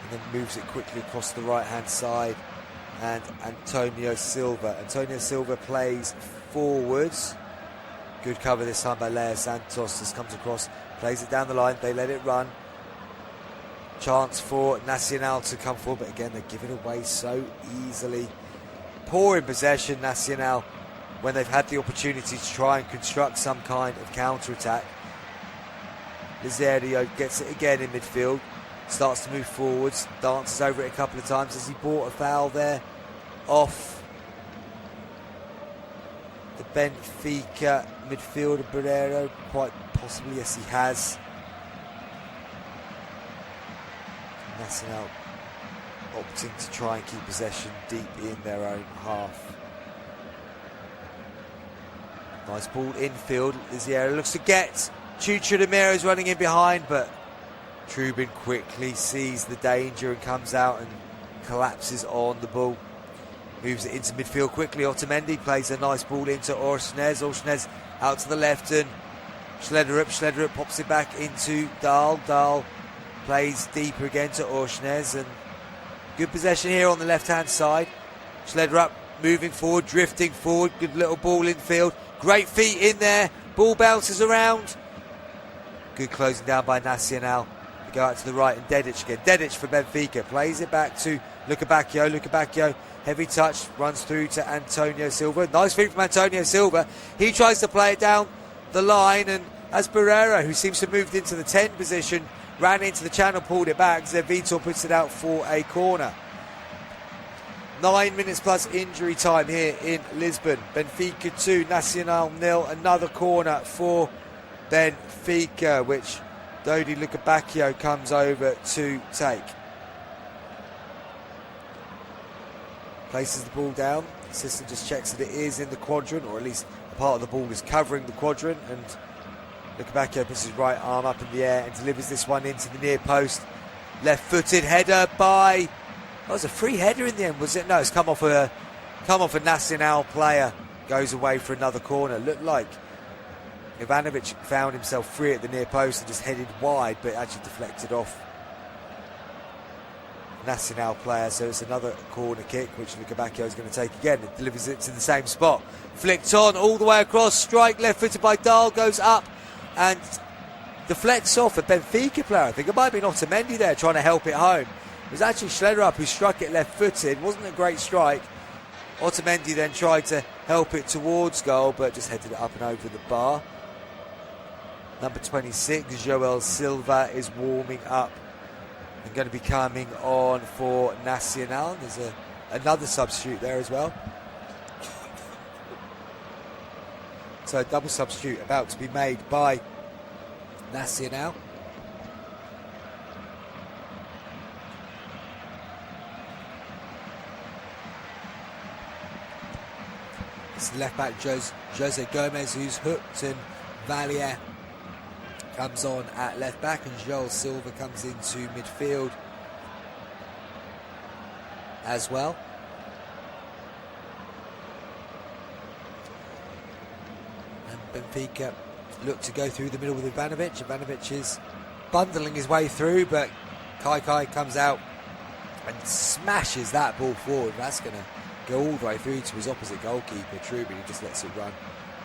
and then moves it quickly across the right-hand side. And Antonio Silva. Antonio Silva plays forwards. Good cover this time by Leo Santos. This comes across, plays it down the line. They let it run. Chance for Nacional to come forward, but again, they give it away so easily. Poor in possession, Nacional, when they've had the opportunity to try and construct some kind of counter-attack. Lizerio gets it again in midfield. Starts to move forwards, dances over it a couple of times. Has he bought a foul there off the Benfica midfielder Barreiro? Quite possibly, yes, he has. Nacional opting to try and keep possession deep in their own half. Nice ball infield. Lizerio looks to get. Chucho Demiro's running in behind, but Trubin quickly sees the danger and comes out and collapses on the ball. Moves it into midfield quickly. Otamendi plays a nice ball into Orsnes. Orsnes out to the left and Schledder up, pops it back into Dahl. Dahl plays deeper again to Orsnes, and good possession here on the left-hand side. Schledder up, moving forward, drifting forward. Good little ball infield. Great feet in there. Ball bounces around. Good closing down by Nacional. They go out to the right and Dedic again. Dedic for Benfica. Plays it back to Lucabacchio. Lucabacchio, heavy touch, runs through to Antonio Silva. Nice feet from Antonio Silva. He tries to play it down the line, and as Barreiro, who seems to have moved into the 10 position, ran into the channel, pulled it back. Zé Vitor puts it out for a corner. 9 minutes plus injury time here in Lisbon. Benfica 2, Nacional 0. Another corner for Benfica, which Dodi Lucabacchio comes over to take. Places the ball down. The system just checks that it is in the quadrant, or at least a part of the ball is covering the quadrant, and Lucabacchio puts his right arm up in the air and delivers this one into the near post. Left-footed header by... That was a free header in the end, was it? No, it's come off a Nacional player. Goes away for another corner. Looked like Ivanovic found himself free at the near post and just headed wide, but actually deflected off Nacional player. So it's another corner kick, which Lucabacchio is going to take again. It delivers it to the same spot. Flicked on all the way across. Strike left-footed by Dahl. Goes up and deflects off a Benfica player. I think it might have been Otamendi there trying to help it home. It was actually Schledder up who struck it left-footed. Wasn't a great strike. Otamendi then tried to help it towards goal, but just headed it up and over the bar. Number 26, Joel Silva, is warming up and going to be coming on for Nacional. There's another substitute there as well. So a double substitute about to be made by Nacional. It's left back Jose Gomez, who's hooked, and Valier comes on at left back, and Joel Silva comes into midfield as well. And Benfica look to go through the middle with Ivanovic. Ivanovic is bundling his way through, but Kai comes out and smashes that ball forward. That's going to go all the way through to his opposite goalkeeper, Trubin, who just lets it run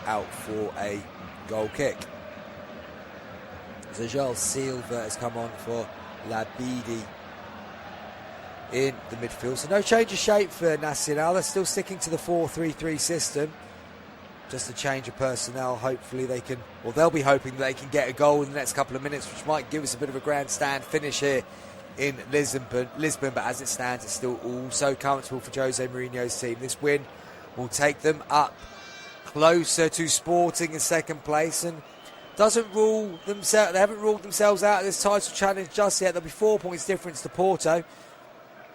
out for a goal kick. So Joel Silva has come on for Labidi in the midfield. So no change of shape for Nacional. They're still sticking to the 4-3-3 system. Just a change of personnel. Hopefully they can, or they'll be hoping that they can get a goal in the next couple of minutes, which might give us a bit of a grandstand finish here in Lisbon. But as it stands, it's still all so comfortable for Jose Mourinho's team. This win will take them up closer to Sporting in second place, and doesn't rule themselves. They haven't ruled themselves out of this title challenge just yet. There'll be 4 points difference to Porto,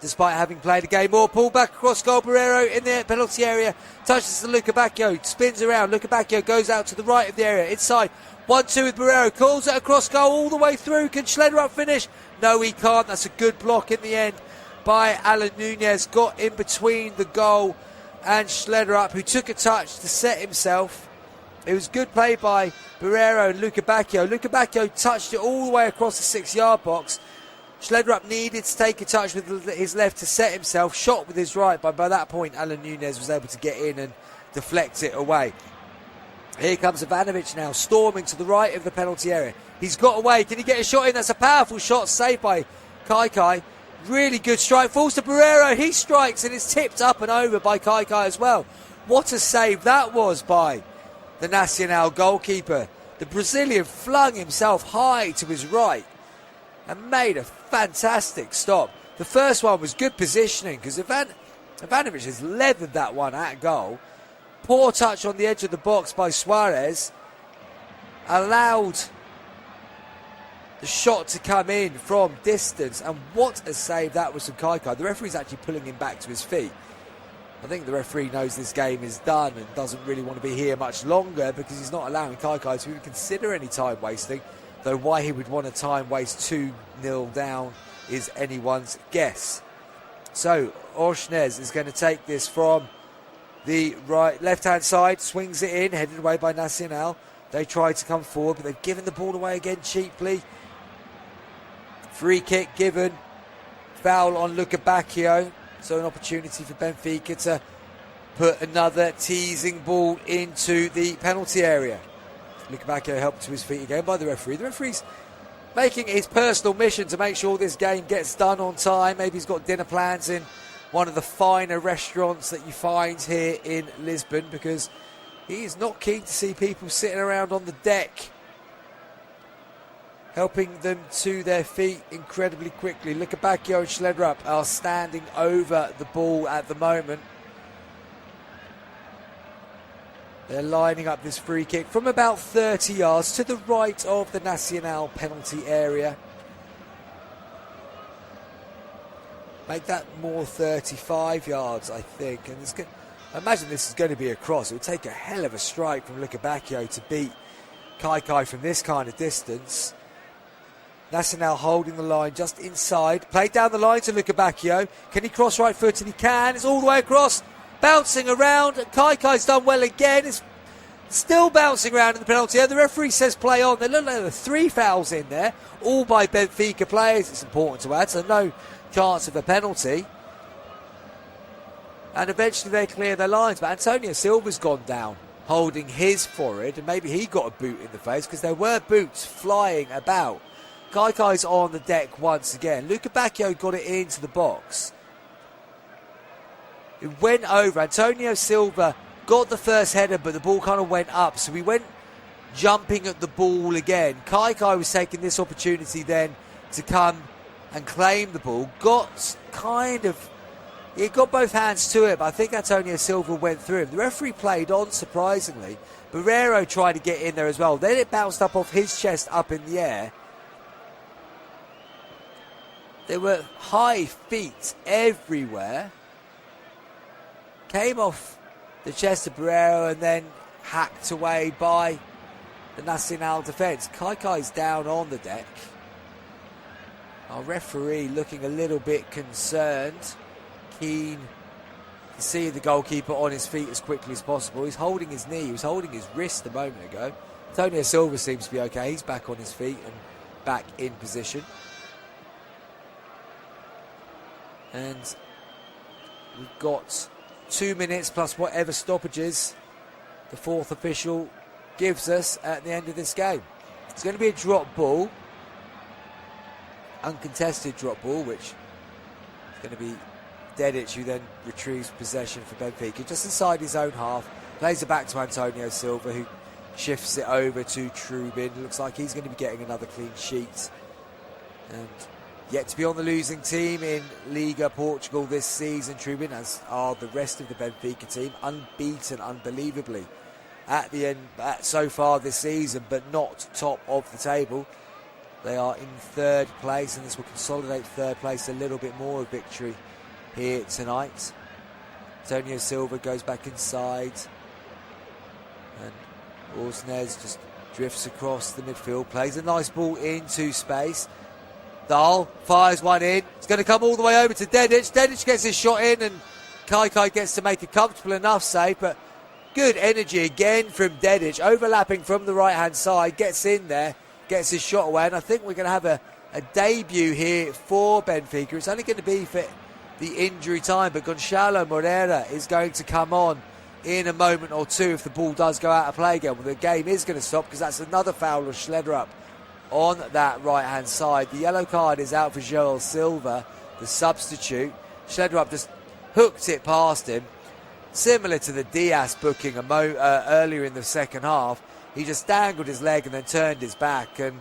despite having played a game more. Pulled back across goal. Barreiro in the penalty area, touches to Lucabacchio, spins around. Lucabacchio goes out to the right of the area, inside. 1-2 with Barreiro, calls it across goal all the way through. Can Schledder up finish? No, he can't. That's a good block in the end by Alan Nunez. Got in between the goal and Schlederup, who took a touch to set himself. It was good play by Barrero and Luca Bacchio. Luca Bacchio touched it all the way across the 6-yard box. Schlederup needed to take a touch with his left to set himself, shot with his right, but by that point Alan Nunez was able to get in and deflect it away. Here comes Ivanovic now, storming to the right of the penalty area. He's got away. Can he get a shot in? That's a powerful shot, saved by Kai. Really good strike. Falls to Barrero. He strikes and it's tipped up and over by Kai as well. What a save that was by the Nacional goalkeeper. The Brazilian flung himself high to his right and made a fantastic stop. The first one was good positioning because Ivanovic has leathered that one at goal. Poor touch on the edge of the box by Suarez. Allowed the shot to come in from distance, and what a save that was from Kai. The referee's actually pulling him back to his feet. I think the referee knows this game is done and doesn't really want to be here much longer because he's not allowing Kai to even consider any time wasting, though why he would want to time waste 2-0 down is anyone's guess. So Orsnes is going to take this from the left-hand side, swings it in, headed away by Nacional. They tried to come forward, but they've given the ball away again cheaply. Free kick given. Foul on Luca Bacchio. So an opportunity for Benfica to put another teasing ball into the penalty area. Luca Bacchio helped to his feet again by the referee. The referee's making it his personal mission to make sure this game gets done on time. Maybe he's got dinner plans in one of the finer restaurants that you find here in Lisbon, because he is not keen to see people sitting around on the deck, helping them to their feet incredibly quickly. Luca Bacchio and Schlederup are standing over the ball at the moment. They're lining up this free kick from about 30 yards to the right of the Nacional penalty area. Make that more 35 yards, I think. And I imagine this is going to be a cross. It would take a hell of a strike from Luca Bacchio to beat Kai from this kind of distance. Nacional holding the line just inside. Played down the line to Luca Bacchio. Can he cross right foot? And he can. It's all the way across. Bouncing around. Kaikai's done well again. It's still bouncing around in the penalty area. The referee says play on. There look like there are 3 fouls in there, all by Benfica players. It's important to add, so no chance of a penalty. And eventually they clear their lines. But Antonio Silva's gone down, holding his forehead, and maybe he got a boot in the face because there were boots flying about. Kaikai's on the deck once again. Luca Bacchio got it into the box. It went over. Antonio Silva got the first header, but the ball kind of went up. So we went jumping at the ball again. Kai was taking this opportunity then to come and claim the ball. He got both hands to it, but I think Antonio Silva went through him. The referee played on, surprisingly. Barrero tried to get in there as well. Then it bounced up off his chest up in the air. There were high feet everywhere. Came off the chest of Barrero and then hacked away by the Nacional defence. Kaikai's down on the deck. Our referee looking a little bit concerned. Keen to see the goalkeeper on his feet as quickly as possible. He's holding his knee. He was holding his wrist a moment ago. Antonio Silva seems to be okay. He's back on his feet and back in position. And we've got 2 minutes plus whatever stoppages the fourth official gives us at the end of this game. It's going to be a drop ball. Uncontested drop ball, which is going to be Dedic, who then retrieves possession for Benfica just inside his own half. Plays it back to Antonio Silva, who shifts it over to Trubin. Looks like he's going to be getting another clean sheet. And yet to be on the losing team in Liga Portugal this season, Trubin, as are the rest of the Benfica team, unbeaten unbelievably at the end so far this season, but not top of the table. They are in third place, and this will consolidate third place a little bit more of victory here tonight. Antonio Silva goes back inside, and Orsnes just drifts across the midfield, plays a nice ball into space. Dahl fires one in. It's going to come all the way over to Dedic. Dedic gets his shot in, and Kai gets to make a comfortable enough save, but good energy again from Dedic, overlapping from the right-hand side, gets in there, gets his shot away, and I think we're going to have a debut here for Benfica. It's only going to be for the injury time, but Gonçalo Moreira is going to come on in a moment or two if the ball does go out of play again. Well, the game is going to stop because that's another foul of Schlederup on that right-hand side. The yellow card is out for Joel Silva, the substitute. Schlederup just hooked it past him, similar to the Diaz booking earlier in the second half. He just dangled his leg and then turned his back, and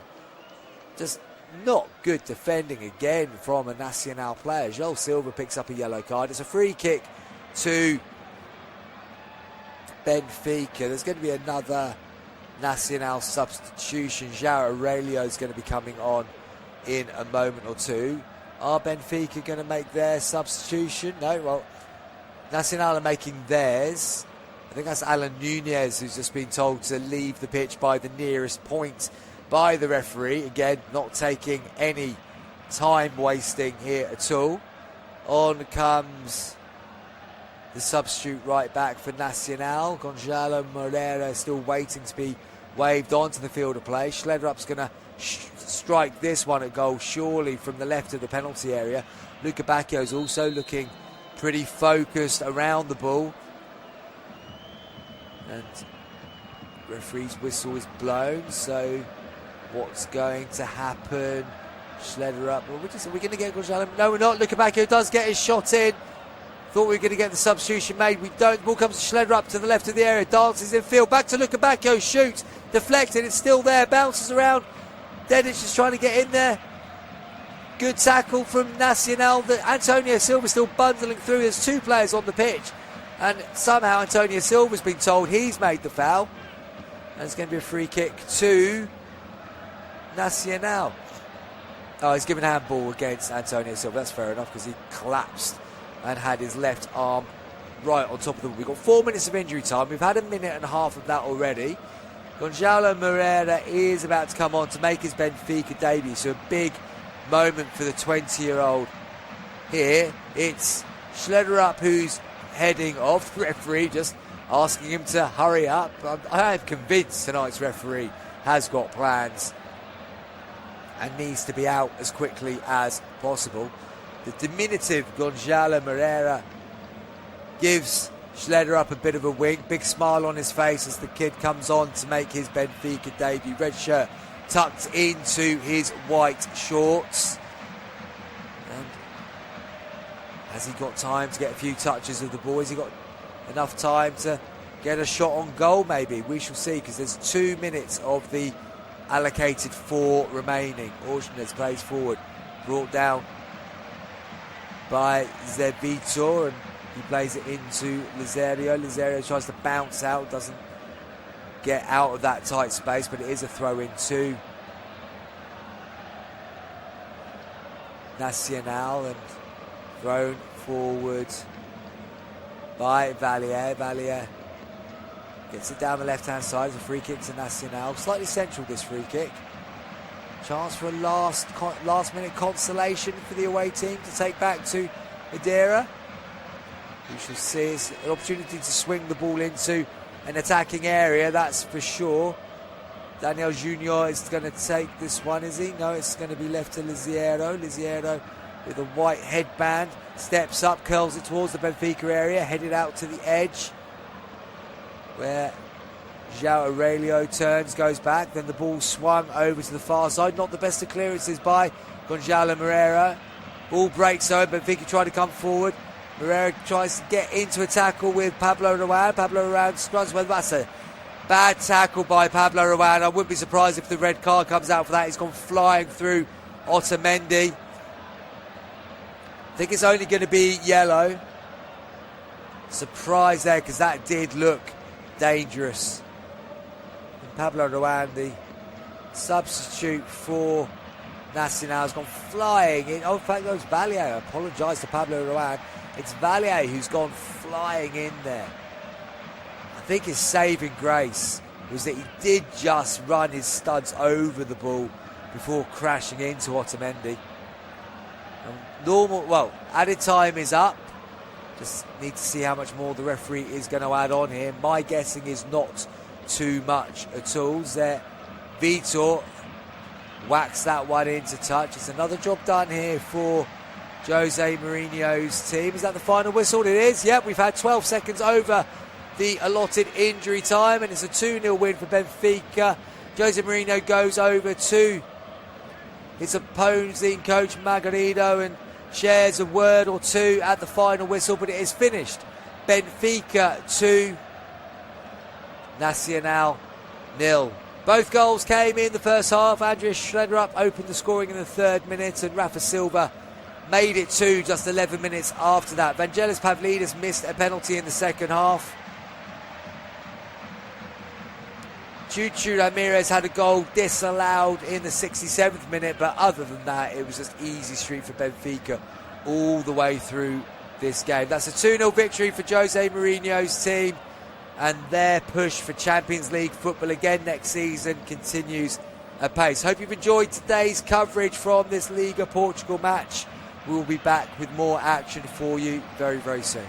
just not good defending again from a Nacional player. Joel Silva picks up a yellow card. It's a free kick to Benfica. There's going to be another Nacional substitution. João Aurelio is going to be coming on in a moment or two. Are Benfica going to make their substitution? No, well, Nacional are making theirs. I think that's Alan Nunez who's just been told to leave the pitch by the nearest point by the referee. Again, not taking any time wasting here at all. On comes the substitute right back for Nacional. Gonçalo Moreira still waiting to be waved onto the field of play. Schlederup's going to strike this one at goal, surely from the left of the penalty area. Luca Bacchio's also looking pretty focused around the ball. And referee's whistle is blown, so what's going to happen? Schlederup. Well, we're going to get Gonçalo. No, we're not. Luca Bacchio does get his shot in. Thought we were going to get the substitution made. We don't. The ball comes to Schlederup to the left of the area. Dances in field. Back to Luca Bacchio. Shoots. Deflected. It's still there. Bounces around. Dedic is trying to get in there. Good tackle from Nacional. Antonio Silva still bundling through. There's two players on the pitch. And somehow Antonio Silva's been told he's made the foul. And it's going to be a free kick to Nacional. Oh, he's given handball against Antonio Silva. That's fair enough because he collapsed and had his left arm right on top of the ball. We've got 4 minutes of injury time. We've had a minute and a half of that already. Gonçalo Moreira is about to come on to make his Benfica debut. So a big moment for the 20-year-old here. It's Schlederup who's heading off. The referee just asking him to hurry up. I am convinced tonight's referee has got plans and needs to be out as quickly as possible. The diminutive Gonçalo Moreira gives Schlederup a bit of a wink. Big smile on his face as the kid comes on to make his Benfica debut. Red shirt tucked into his white shorts. And has he got time to get a few touches of the ball? Has he got enough time to get a shot on goal maybe? We shall see, because there's 2 minutes of the allocated 4 remaining. Orjanez plays forward, brought down by Zebito, and he plays it into Lizerio. Lizerio tries to bounce out, doesn't get out of that tight space, but it is a throw in to Nacional, and thrown forward by Valier. Valier gets it down the left-hand side. It's a free kick to Nacional. Slightly central, this free kick. Chance for a last-minute consolation for the away team to take back to Madeira. We shall see. It's an opportunity to swing the ball into an attacking area, that's for sure. Daniel Junior is going to take this one, is he? No, it's going to be left to Liziero. Liziero with a white headband steps up, curls it towards the Benfica area, headed out to the edge where João Aurelio turns, goes back, then the ball swung over to the far side. Not the best of clearances by Gonçalo Moreira. Ball breaks over, Benfica trying to come forward. Moreira tries to get into a tackle with Pablo Ruan. Pablo Ruan runs well. That's a bad tackle by Pablo Ruan. I wouldn't be surprised if the red card comes out for that. He's gone flying through Otamendi. I think it's only going to be yellow. Surprise there, because that did look dangerous. And Pablo Ruan, the substitute for Nacional, has gone flying in. Oh, in fact, goes Valier. I apologise to Pablo Ruan. It's Valier who's gone flying in there. I think his saving grace was that he did just run his studs over the ball before crashing into Otamendi. Added time is up. Just need to see how much more the referee is going to add on here. My guessing is not too much at all. There, Vitor whacks that one into touch. It's another job done here for Jose Mourinho's team. Is that the final whistle? It is. Yep, we've had 12 seconds over the allotted injury time, and it's a 2-0 win for Benfica. Jose Mourinho goes over to his opposing coach Margarito and shares a word or two at the final whistle, but it is finished. Benfica 2, Nacional 0. Both goals came in the first half. Andreas Schrederup opened the scoring in the 3rd minute, and Rafa Silva made it 2 just 11 minutes after that. Vangelis Pavlidis missed a penalty in the second half. Chuchu Ramirez had a goal disallowed in the 67th minute, but other than that, it was just easy street for Benfica all the way through this game. That's a 2-0 victory for Jose Mourinho's team, and their push for Champions League football again next season continues apace. Hope you've enjoyed today's coverage from this Liga Portugal match. We'll be back with more action for you very, very soon.